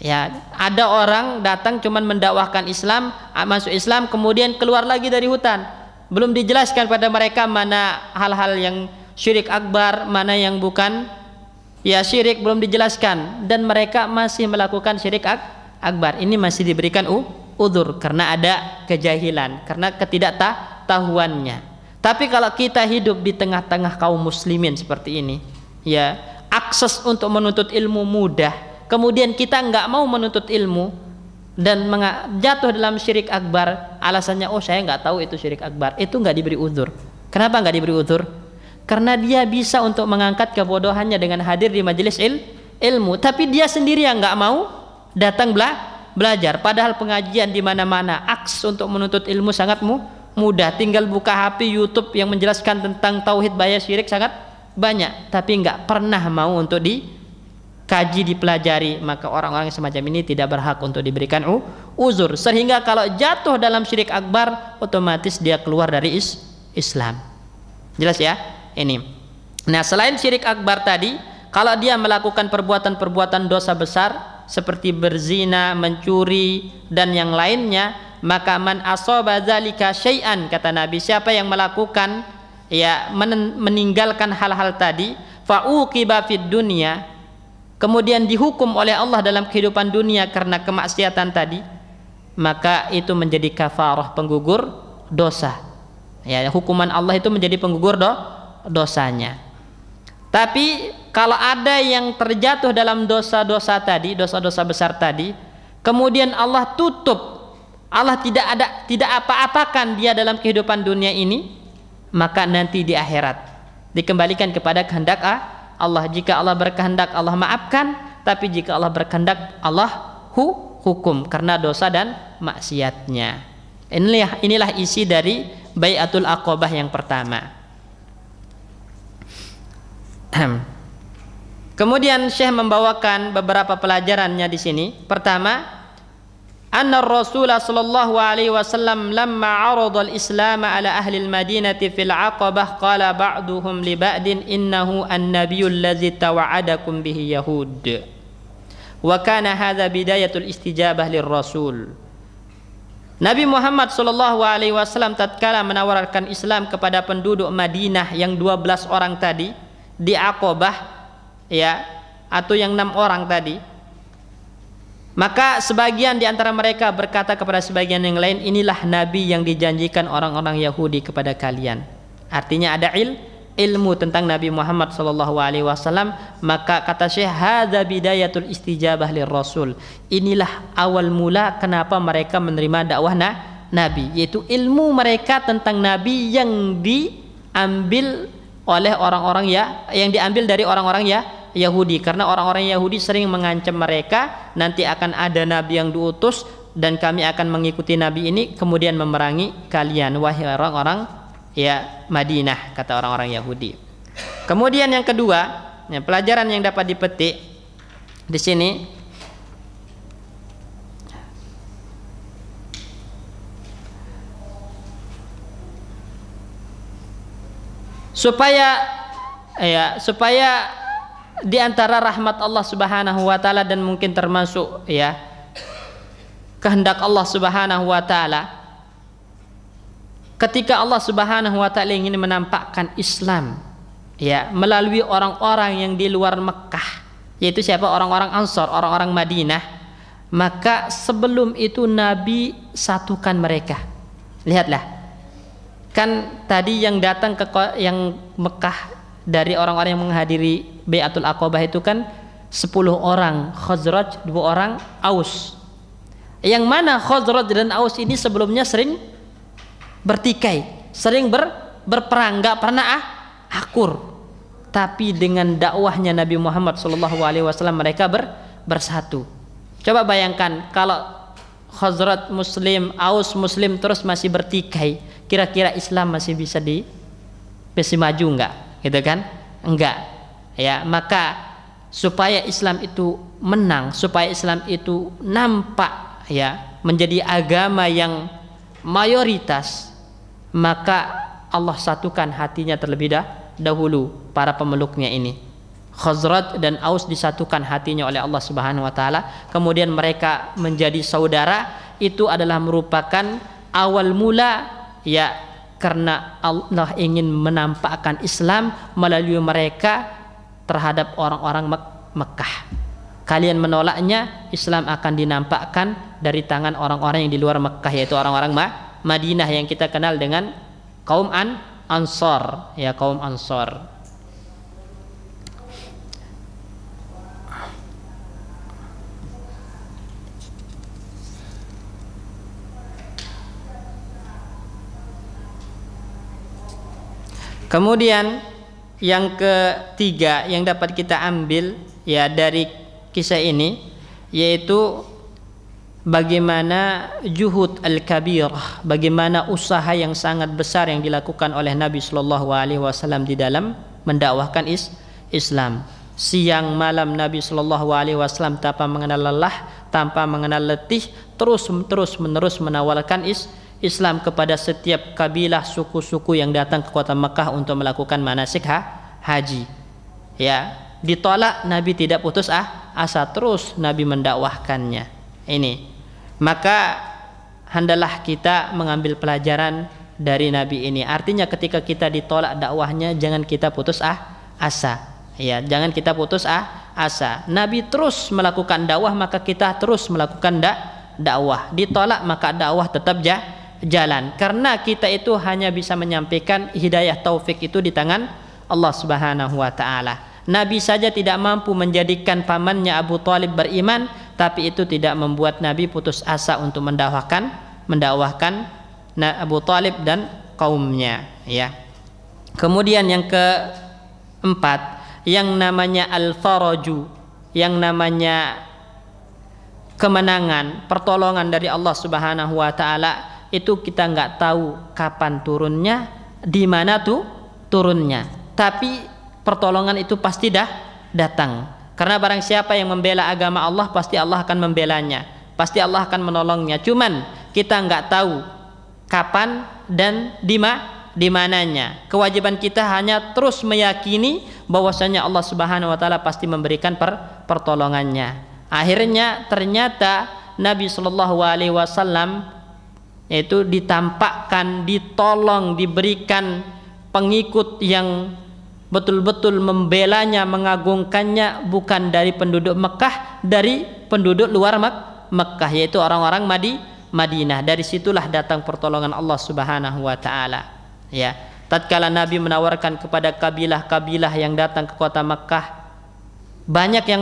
ya, ada orang datang cuman mendakwahkan Islam, masuk Islam, kemudian keluar lagi dari hutan, belum dijelaskan pada mereka mana hal-hal yang syirik akbar, mana yang bukan ya syirik, belum dijelaskan, dan mereka masih melakukan syirik akbar. Ini masih diberikan uzur karena ada kejahilan, karena ketidaktahuannya. Tapi kalau kita hidup di tengah-tengah kaum muslimin seperti ini ya, akses untuk menuntut ilmu mudah, kemudian kita nggak mau menuntut ilmu dan jatuh dalam syirik akbar, alasannya oh saya nggak tahu itu syirik akbar, itu nggak diberi uzur. Kenapa nggak diberi uzur? Karena dia bisa untuk mengangkat kebodohannya dengan hadir di majelis ilmu, tapi dia sendiri yang nggak mau datang belajar. Padahal pengajian di mana-mana, akses untuk menuntut ilmu sangat mudah, tinggal buka HP, YouTube yang menjelaskan tentang tauhid, bahaya syirik sangat banyak, tapi nggak pernah mau untuk dikaji, dipelajari. Maka orang-orang semacam ini tidak berhak untuk diberikan uzur, sehingga kalau jatuh dalam syirik akbar otomatis dia keluar dari Islam. Jelas ya ini. Nah, selain syirik akbar tadi, kalau dia melakukan perbuatan-perbuatan dosa besar seperti berzina, mencuri dan yang lainnya, maka man asaba zalika syai'an, kata Nabi, siapa yang melakukan ya meninggalkan hal-hal tadi, fa'uqiba fid dunya, kemudian dihukum oleh Allah dalam kehidupan dunia karena kemaksiatan tadi, maka itu menjadi kafarah, penggugur dosa ya, hukuman Allah itu menjadi penggugur dosanya. Tapi kalau ada yang terjatuh dalam dosa-dosa tadi, dosa-dosa besar tadi, kemudian Allah tutup, Allah tidak apa-apakan dia dalam kehidupan dunia ini, maka nanti di akhirat dikembalikan kepada kehendak Allah. Jika Allah berkehendak Allah maafkan, tapi jika Allah berkehendak Allah hukum karena dosa dan maksiatnya. Inilah isi dari Bai'atul Aqabah yang pertama. Kemudian Syekh membawakan beberapa pelajarannya di sini. Pertama, anna Rasulullah sallallahu alaihi wasallam lamma 'arada al-Islam ala ahli al-Madinati fil 'Aqabah qala ba'duhum li ba'din innahu an-nabiyyul ladzi tawa'adakum bihi yahud. Wa kana hadza bidayatul istijabah lir-rasul. Nabi Muhammad sallallahu alaihi wasallam tatkala menawarkan Islam kepada penduduk Madinah yang 12 orang tadi di Aqabah ya, atau yang 6 orang tadi, maka sebagian di antara mereka berkata kepada sebagian yang lain, inilah nabi yang dijanjikan orang-orang Yahudi kepada kalian. Artinya ada ilmu tentang Nabi Muhammad sallallahu alaihi wasallam, maka kata Syekh, hadza bidayatul istijabah lirrasul. Inilah awal mula kenapa mereka menerima dakwah Nabi, yaitu ilmu mereka tentang Nabi yang diambil oleh orang-orang yang diambil dari orang-orang Yahudi, karena orang-orang Yahudi sering mengancam mereka, nanti akan ada nabi yang diutus dan kami akan mengikuti nabi ini kemudian memerangi kalian wahai orang-orang Madinah, kata orang-orang Yahudi. Kemudian yang kedua, pelajaran yang dapat dipetik di sini, supaya di antara rahmat Allah Subhanahu wa taala dan mungkin termasuk kehendak Allah Subhanahu wa taala, ketika Allah Subhanahu wa taala ingin menampakkan Islam melalui orang-orang yang di luar Mekah, yaitu siapa? Orang-orang Ansor, orang-orang Madinah, maka sebelum itu Nabi satukan mereka. Lihatlah, kan tadi yang datang ke yang Mekah dari orang-orang yang menghadiri Bai'atul Aqabah itu kan 10 orang Khazraj, 2 orang Aus. Yang mana Khazraj dan Aus ini sebelumnya sering bertikai, sering berperang, nggak pernah akur. Tapi dengan dakwahnya Nabi Muhammad SAW mereka bersatu. Coba bayangkan kalau Khazraj Muslim, Aus Muslim terus masih bertikai, kira-kira Islam masih bisa maju nggak? Gitu kan? Enggak. Maka supaya Islam itu menang, supaya Islam itu nampak menjadi agama yang mayoritas, maka Allah satukan hatinya terlebih dahulu para pemeluknya ini. Khazraj dan Aus disatukan hatinya oleh Allah Subhanahu wa taala, kemudian mereka menjadi saudara. Itu adalah merupakan awal mula karena Allah ingin menampakkan Islam melalui mereka terhadap orang-orang Mekah. Kalian menolaknya, Islam akan dinampakkan dari tangan orang-orang yang di luar Mekah, yaitu orang-orang Madinah yang kita kenal dengan kaum Ansor, kaum Ansor. Kemudian yang ketiga yang dapat kita ambil dari kisah ini, yaitu bagaimana juhud al-kabirah, bagaimana usaha yang sangat besar yang dilakukan oleh Nabi Shallallahu Alaihi Wasallam di dalam mendakwahkan Islam. Siang malam Nabi Shallallahu Alaihi Wasallam tanpa mengenal lelah, tanpa mengenal letih, terus menerus menawarkan Islam kepada setiap kabilah suku-suku yang datang ke kota Mekah untuk melakukan manasik haji. Ditolak, Nabi tidak putus asa, terus Nabi mendakwahkannya. Ini, maka hendalah kita mengambil pelajaran dari Nabi ini. Artinya ketika kita ditolak dakwahnya, jangan kita putus asa. Jangan kita putus asa. Nabi terus melakukan dakwah, maka kita terus melakukan dakwah. Ditolak, maka dakwah tetap jalan, karena kita itu hanya bisa menyampaikan hidayah taufik itu di tangan Allah Subhanahu wa taala. Nabi saja tidak mampu menjadikan pamannya Abu Thalib beriman, tapi itu tidak membuat Nabi putus asa untuk mendakwahkan Abu Thalib dan kaumnya. Kemudian yang keempat, yang namanya al-faraju, yang namanya kemenangan, pertolongan dari Allah Subhanahu wa taala, itu kita nggak tahu kapan turunnya, di mana turunnya, tapi pertolongan itu pasti datang. Karena barang siapa yang membela agama Allah, pasti Allah akan membelanya, pasti Allah akan menolongnya. Cuman kita nggak tahu kapan dan di mananya. Kewajiban kita hanya terus meyakini bahwasanya Allah Subhanahu wa taala pasti memberikan pertolongannya. Akhirnya ternyata Nabi Shallallahu Alaihi Wasallam itu ditampakkan, ditolong, diberikan pengikut yang betul-betul membelanya, mengagungkannya, bukan dari penduduk Mekah, dari penduduk luar Mekah, yaitu orang-orang Madinah. Dari situlah datang pertolongan Allah Subhanahu wa taala. Tatkala Nabi menawarkan kepada kabilah-kabilah yang datang ke kota Makkah, banyak yang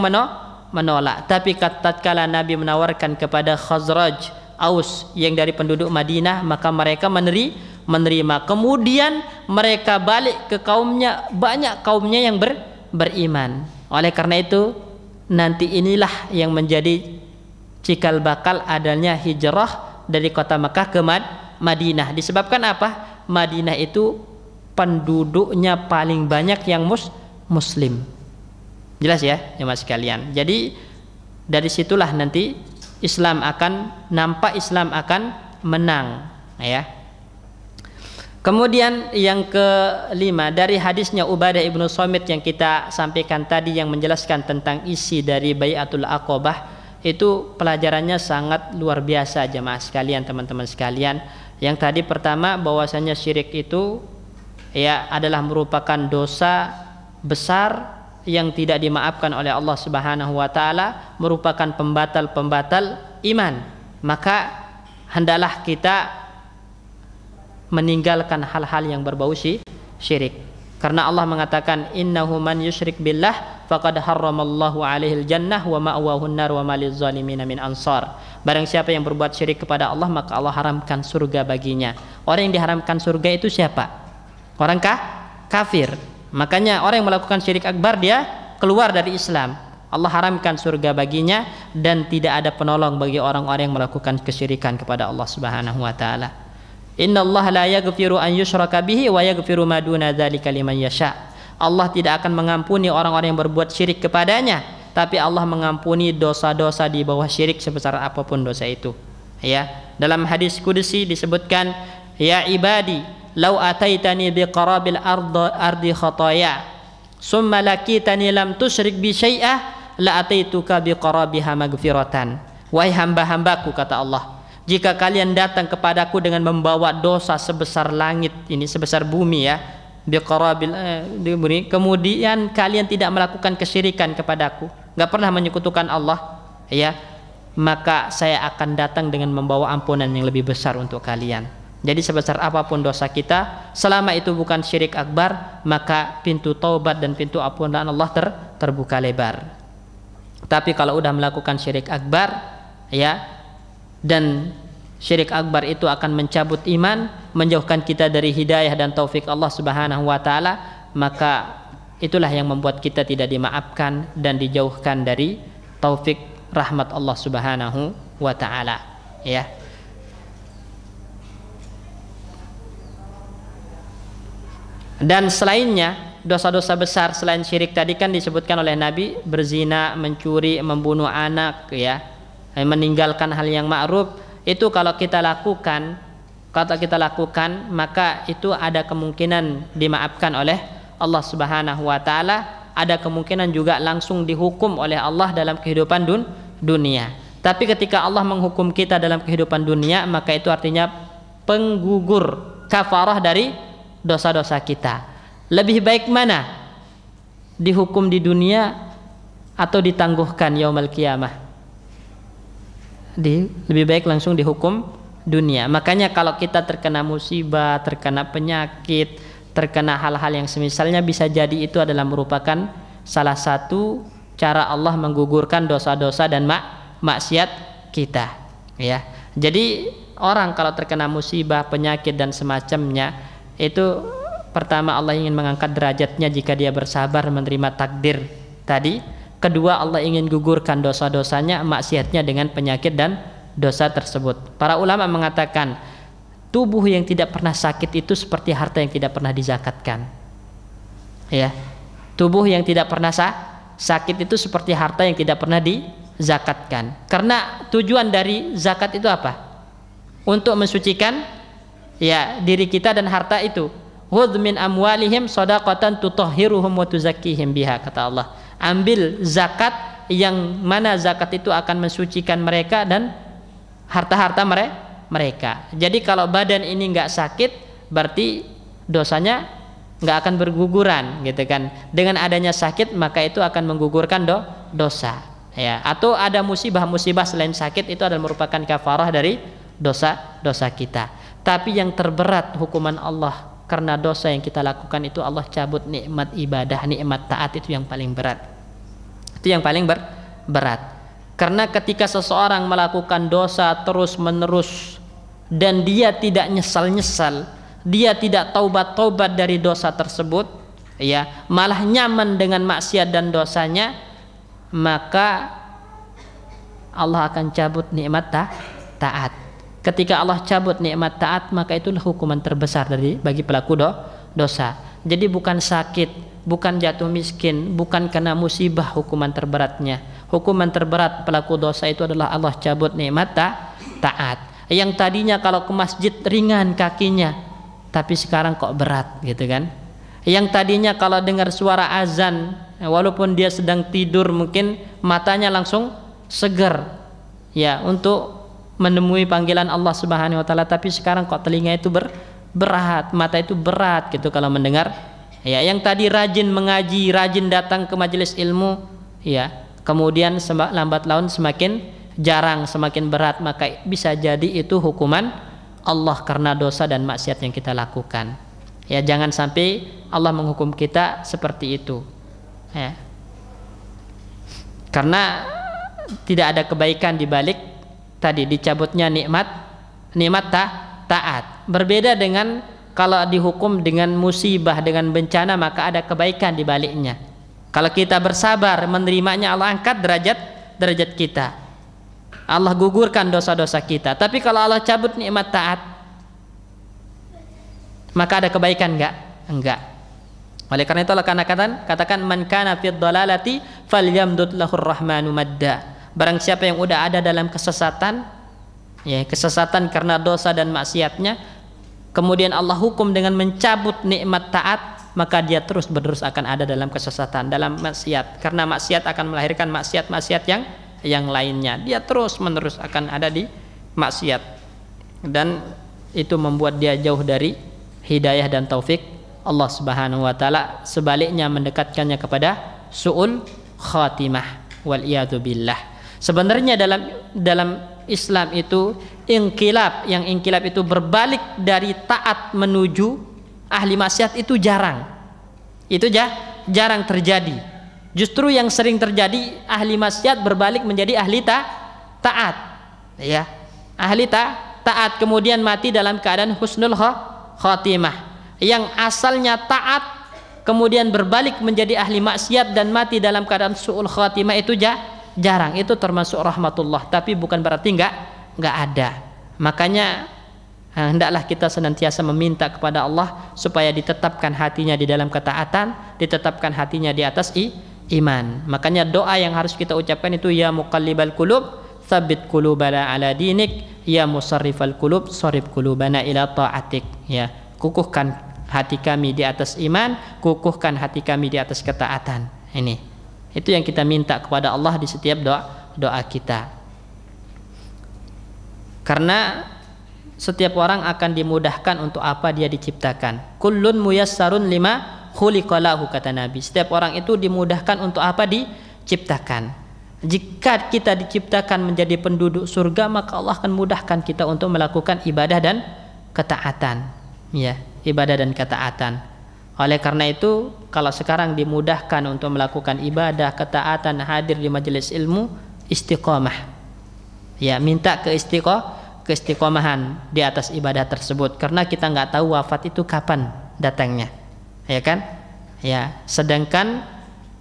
menolak. Tapi tatkala Nabi menawarkan kepada Khazraj, Aus yang dari penduduk Madinah, maka mereka menerima. Kemudian mereka balik ke kaumnya, banyak kaumnya yang beriman. Oleh karena itu, nanti inilah yang menjadi cikal bakal adanya hijrah dari kota Makkah ke Madinah. Disebabkan apa? Madinah itu penduduknya paling banyak yang muslim. Jelas ya, jemaah sekalian. Jadi dari situlah nanti Islam akan menang, ya. Kemudian yang kelima, dari hadisnya Ubadah ibnu Samit yang kita sampaikan tadi, yang menjelaskan tentang isi dari Bai'atul Aqabah, itu pelajarannya sangat luar biasa jemaah sekalian, teman-teman sekalian. Yang tadi pertama, bahwasanya syirik itu ya adalah merupakan dosa besar yang tidak dimaafkan oleh Allah Subhanahu wa taala, merupakan pembatal iman. Maka hendaklah kita meninggalkan hal-hal yang berbau syirik. Karena Allah mengatakan, innahu man yusyrik billah faqad harramallahu alaihil jannah wa ma'wahun nar wa ma lizzalimina min ansar. Barang siapa yang berbuat syirik kepada Allah, maka Allah haramkan surga baginya. Orang yang diharamkan surga itu siapa? Orang kafir. Makanya orang yang melakukan syirik akbar, dia keluar dari Islam. Allah haramkan surga baginya, dan tidak ada penolong bagi orang-orang yang melakukan kesyirikan kepada Allah Subhanahu wa taala. Innallaha la yaghfiru an yushraka bihi wa yaghfiru ma duna dzalika liman yasha. Allah tidak akan mengampuni orang-orang yang berbuat syirik kepadanya, tapi Allah mengampuni dosa-dosa di bawah syirik sebesar apapun dosa itu. Ya, dalam hadis qudsi disebutkan, ya ibadi lau ataitani biqarabil ardi khataya summa lakitani lam tusyrik bi syai'ah la ataituka biqarabiha maghfiratan. Wahai hamba-hambaku, kata Allah, jika kalian datang kepadaku dengan membawa dosa sebesar langit, ini sebesar bumi ya, biqarabil kemudian kalian tidak melakukan kesyirikan kepadaku, enggak pernah menyekutukan Allah, ya, maka saya akan datang dengan membawa ampunan yang lebih besar untuk kalian. Jadi sebesar apapun dosa kita, selama itu bukan syirik akbar, maka pintu taubat dan pintu ampunan Allah terbuka lebar. Tapi kalau udah melakukan syirik akbar, ya, dan syirik akbar itu akan mencabut iman, menjauhkan kita dari hidayah dan taufik Allah Subhanahu wa taala, maka itulah yang membuat kita tidak dimaafkan dan dijauhkan dari taufik rahmat Allah Subhanahu wa taala, ya. Dan selainnya, dosa-dosa besar selain syirik tadi kan disebutkan oleh Nabi, berzina, mencuri, membunuh anak, ya, meninggalkan hal yang ma'ruf. Itu kalau kita lakukan, maka itu ada kemungkinan dimaafkan oleh Allah Subhanahu wa taala, ada kemungkinan juga langsung dihukum oleh Allah dalam kehidupan dunia. Tapi ketika Allah menghukum kita dalam kehidupan dunia, maka itu artinya penggugur, kafarah dari dosa-dosa kita. Lebih baik mana? Dihukum di dunia atau ditangguhkan yaumul qiyamah? Lebih baik langsung dihukum dunia. Makanya kalau kita terkena musibah, terkena penyakit, terkena hal-hal yang semisalnya, bisa jadi itu adalah merupakan salah satu cara Allah menggugurkan dosa-dosa dan maksiat kita, ya. Jadi orang kalau terkena musibah, penyakit dan semacamnya, itu pertama Allah ingin mengangkat derajatnya jika dia bersabar menerima takdir tadi. Kedua, Allah ingin gugurkan dosa-dosanya, maksiatnya dengan penyakit dan dosa tersebut. Para ulama mengatakan, tubuh yang tidak pernah sakit itu seperti harta yang tidak pernah dizakatkan, ya. Tubuh yang tidak pernah sakit itu seperti harta yang tidak pernah dizakatkan. Karena tujuan dari zakat itu apa? Untuk mensucikan, ya, diri kita dan harta itu. Khudh min amwalihim shadaqatan tutahhiruhum wa tuzakkihim biha, kata Allah. Ambil zakat yang mana zakat itu akan mensucikan mereka dan harta-harta mereka. Jadi kalau badan ini enggak sakit, berarti dosanya enggak akan berguguran, gitu kan. Dengan adanya sakit, maka itu akan menggugurkan dosa, ya. Atau ada musibah-musibah selain sakit, itu adalah merupakan kafarah dari dosa-dosa kita. Tapi yang terberat hukuman Allah karena dosa yang kita lakukan itu Allah cabut nikmat ibadah, nikmat taat itu yang paling berat. Itu yang paling berat. Karena ketika seseorang melakukan dosa terus menerus dan dia tidak nyesal-nyesal, dia tidak taubat-taubat dari dosa tersebut, ya, malah nyaman dengan maksiat dan dosanya, maka Allah akan cabut nikmat taat. Ketika Allah cabut nikmat taat, maka itulah hukuman terbesar bagi pelaku dosa. Jadi bukan sakit, bukan jatuh miskin, bukan kena musibah hukuman terberatnya. Hukuman terberat pelaku dosa itu adalah Allah cabut nikmat taat. Yang tadinya kalau ke masjid ringan kakinya, tapi sekarang kok berat gitu kan. Yang tadinya kalau dengar suara azan, walaupun dia sedang tidur mungkin matanya langsung seger, ya, untuk menemui panggilan Allah Subhanahu wa taala, tapi sekarang kok telinga itu berat, mata itu berat gitu kalau mendengar. Ya, yang tadi rajin mengaji, rajin datang ke majelis ilmu, ya, kemudian lambat laun semakin jarang, semakin berat, maka bisa jadi itu hukuman Allah karena dosa dan maksiat yang kita lakukan. Ya, jangan sampai Allah menghukum kita seperti itu. Ya. Karena tidak ada kebaikan di balik tadi dicabutnya nikmat taat. Berbeda dengan kalau dihukum dengan musibah, dengan bencana, maka ada kebaikan di baliknya. Kalau kita bersabar menerimanya, Allah angkat derajat kita. Allah gugurkan dosa-dosa kita. Tapi kalau Allah cabut nikmat taat, maka ada kebaikan enggak? Oleh karena itu Allah katakan man kana fid dhalalati falyamdud lahur rahmanu madda. Barang siapa yang udah ada dalam kesesatan, ya, kesesatan karena dosa dan maksiatnya, kemudian Allah hukum dengan mencabut nikmat taat, maka dia terus menerus akan ada dalam kesesatan, dalam maksiat. Karena maksiat akan melahirkan maksiat-maksiat yang lainnya. Dia terus menerus akan ada di maksiat, dan itu membuat dia jauh dari hidayah dan taufik Allah Subhanahu wa taala. Sebaliknya mendekatkannya kepada su'ul khatimah, wal iyadu billah. Sebenarnya dalam Islam itu ingkilab itu berbalik dari taat menuju ahli maksiat itu jarang. Itu jarang terjadi. Justru yang sering terjadi ahli maksiat berbalik menjadi ahli taat. Ya. Ahli taat kemudian mati dalam keadaan husnul khatimah. Yang asalnya taat kemudian berbalik menjadi ahli maksiat dan mati dalam keadaan su'ul khatimah itu jarang. Itu termasuk rahmatullah, tapi bukan berarti enggak ada. Makanya hendaklah kita senantiasa meminta kepada Allah supaya ditetapkan hatinya di dalam ketaatan, ditetapkan hatinya di atas iman. Makanya doa yang harus kita ucapkan itu, ya muqallibal qulub tsabbit qulubana ala dinik, ya musarrifal qulub sharif qulubana ila ta'atik. Ya, kukuhkan hati kami di atas iman, kukuhkan hati kami di atas ketaatan. Itu yang kita minta kepada Allah di setiap doa kita. Karena setiap orang akan dimudahkan untuk apa dia diciptakan. Kullun muyassarun lima khuliqalahu, kata Nabi. Setiap orang itu dimudahkan untuk apa diciptakan. Jika kita diciptakan menjadi penduduk surga, maka Allah akan mudahkan kita untuk melakukan ibadah dan ketaatan. Ya, ibadah dan ketaatan. Oleh karena itu, kalau sekarang dimudahkan untuk melakukan ibadah, ketaatan, hadir di majelis ilmu, istiqomah. Ya, minta keistiqomahan di atas ibadah tersebut, karena kita nggak tahu wafat itu kapan datangnya, ya kan? Ya, sedangkan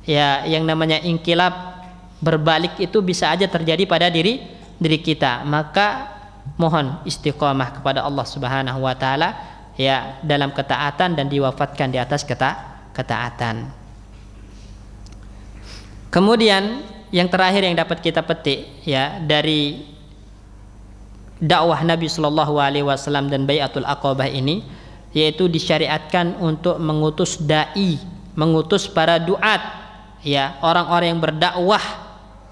ya yang namanya ingkilab berbalik itu bisa aja terjadi pada diri kita. Maka mohon istiqomah kepada Allah Subhanahu wa taala, ya, dalam ketaatan dan diwafatkan di atas ketaatan. Kemudian yang terakhir yang dapat kita petik, ya, dari dakwah Nabi Shallallahu Alaihi Wasallam dan Bai'atul Aqabah ini, yaitu disyariatkan untuk mengutus dai, mengutus para duat, ya, orang-orang yang berdakwah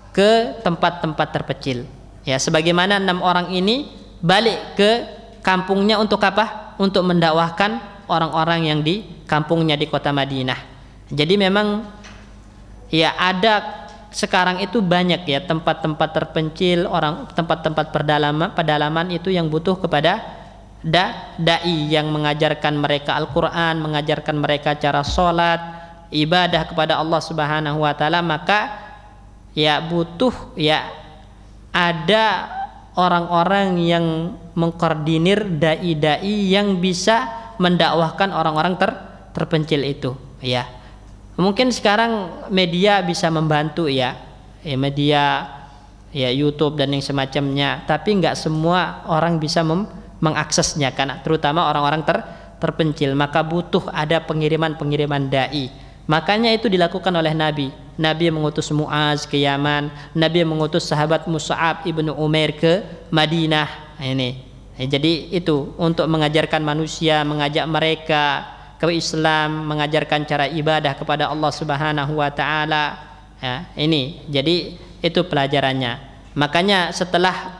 ke tempat-tempat terpencil. Ya, sebagaimana 6 orang ini balik ke kampungnya untuk apa? Untuk mendakwahkan orang-orang yang di kampungnya di kota Madinah. Jadi memang ya ada sekarang itu banyak ya tempat-tempat terpencil, tempat-tempat pedalaman itu yang butuh kepada dai yang mengajarkan mereka Al-Qur'an, mengajarkan mereka cara sholat, ibadah kepada Allah Subhanahu wa taala, maka ya butuh ya ada orang-orang yang mengkoordinir dai-dai yang bisa mendakwahkan orang-orang terpencil itu ya. Mungkin sekarang media bisa membantu ya media ya YouTube dan yang semacamnya, tapi nggak semua orang bisa mengaksesnya karena terutama orang-orang terpencil, maka butuh ada pengiriman dai. Makanya itu dilakukan oleh Nabi. Nabi mengutus Muaz ke Yaman, Nabi mengutus sahabat Mus'ab ibnu Umair ke Madinah. Ini. Jadi itu untuk mengajarkan manusia, mengajak mereka ke Islam, mengajarkan cara ibadah kepada Allah Subhanahu wa taala. Ya, ini. Jadi itu pelajarannya. Makanya setelah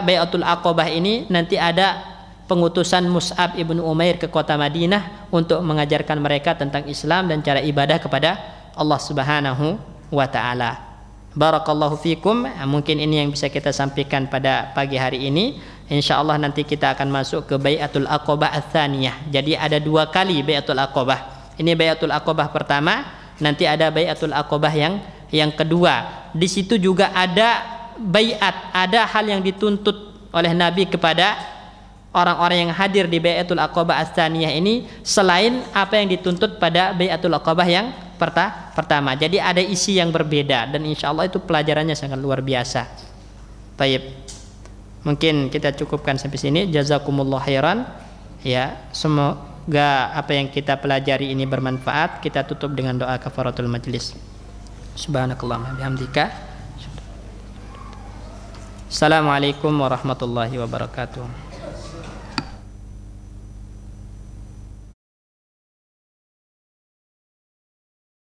Bai'atul Aqabah ini nanti ada pengutusan Mus'ab ibnu Umair ke kota Madinah untuk mengajarkan mereka tentang Islam dan cara ibadah kepada Allah Subhanahu wa taala. Barakallahu fikum. Mungkin ini yang bisa kita sampaikan pada pagi hari ini. Insyaallah nanti kita akan masuk ke Bai'atul Aqabah Ats-Tsaniyah. Jadi ada 2 kali Bai'atul Aqabah. Ini Bai'atul Aqabah pertama, nanti ada Bai'atul Aqabah yang kedua. Di situ juga ada baiat, ada hal yang dituntut oleh Nabi kepada orang-orang yang hadir di Bai'atul Aqabah Ats-Tsaniyah ini selain apa yang dituntut pada Bai'atul Aqabah yang pertama. Jadi ada isi yang berbeda dan insyaallah itu pelajarannya sangat luar biasa. Baik. Mungkin kita cukupkan sampai sini. Jazakumullah khairan. Ya, semoga apa yang kita pelajari ini bermanfaat. Kita tutup dengan doa kafaratul majlis. Subhanakallahumma bihamdika. Assalamualaikum warahmatullahi wabarakatuh.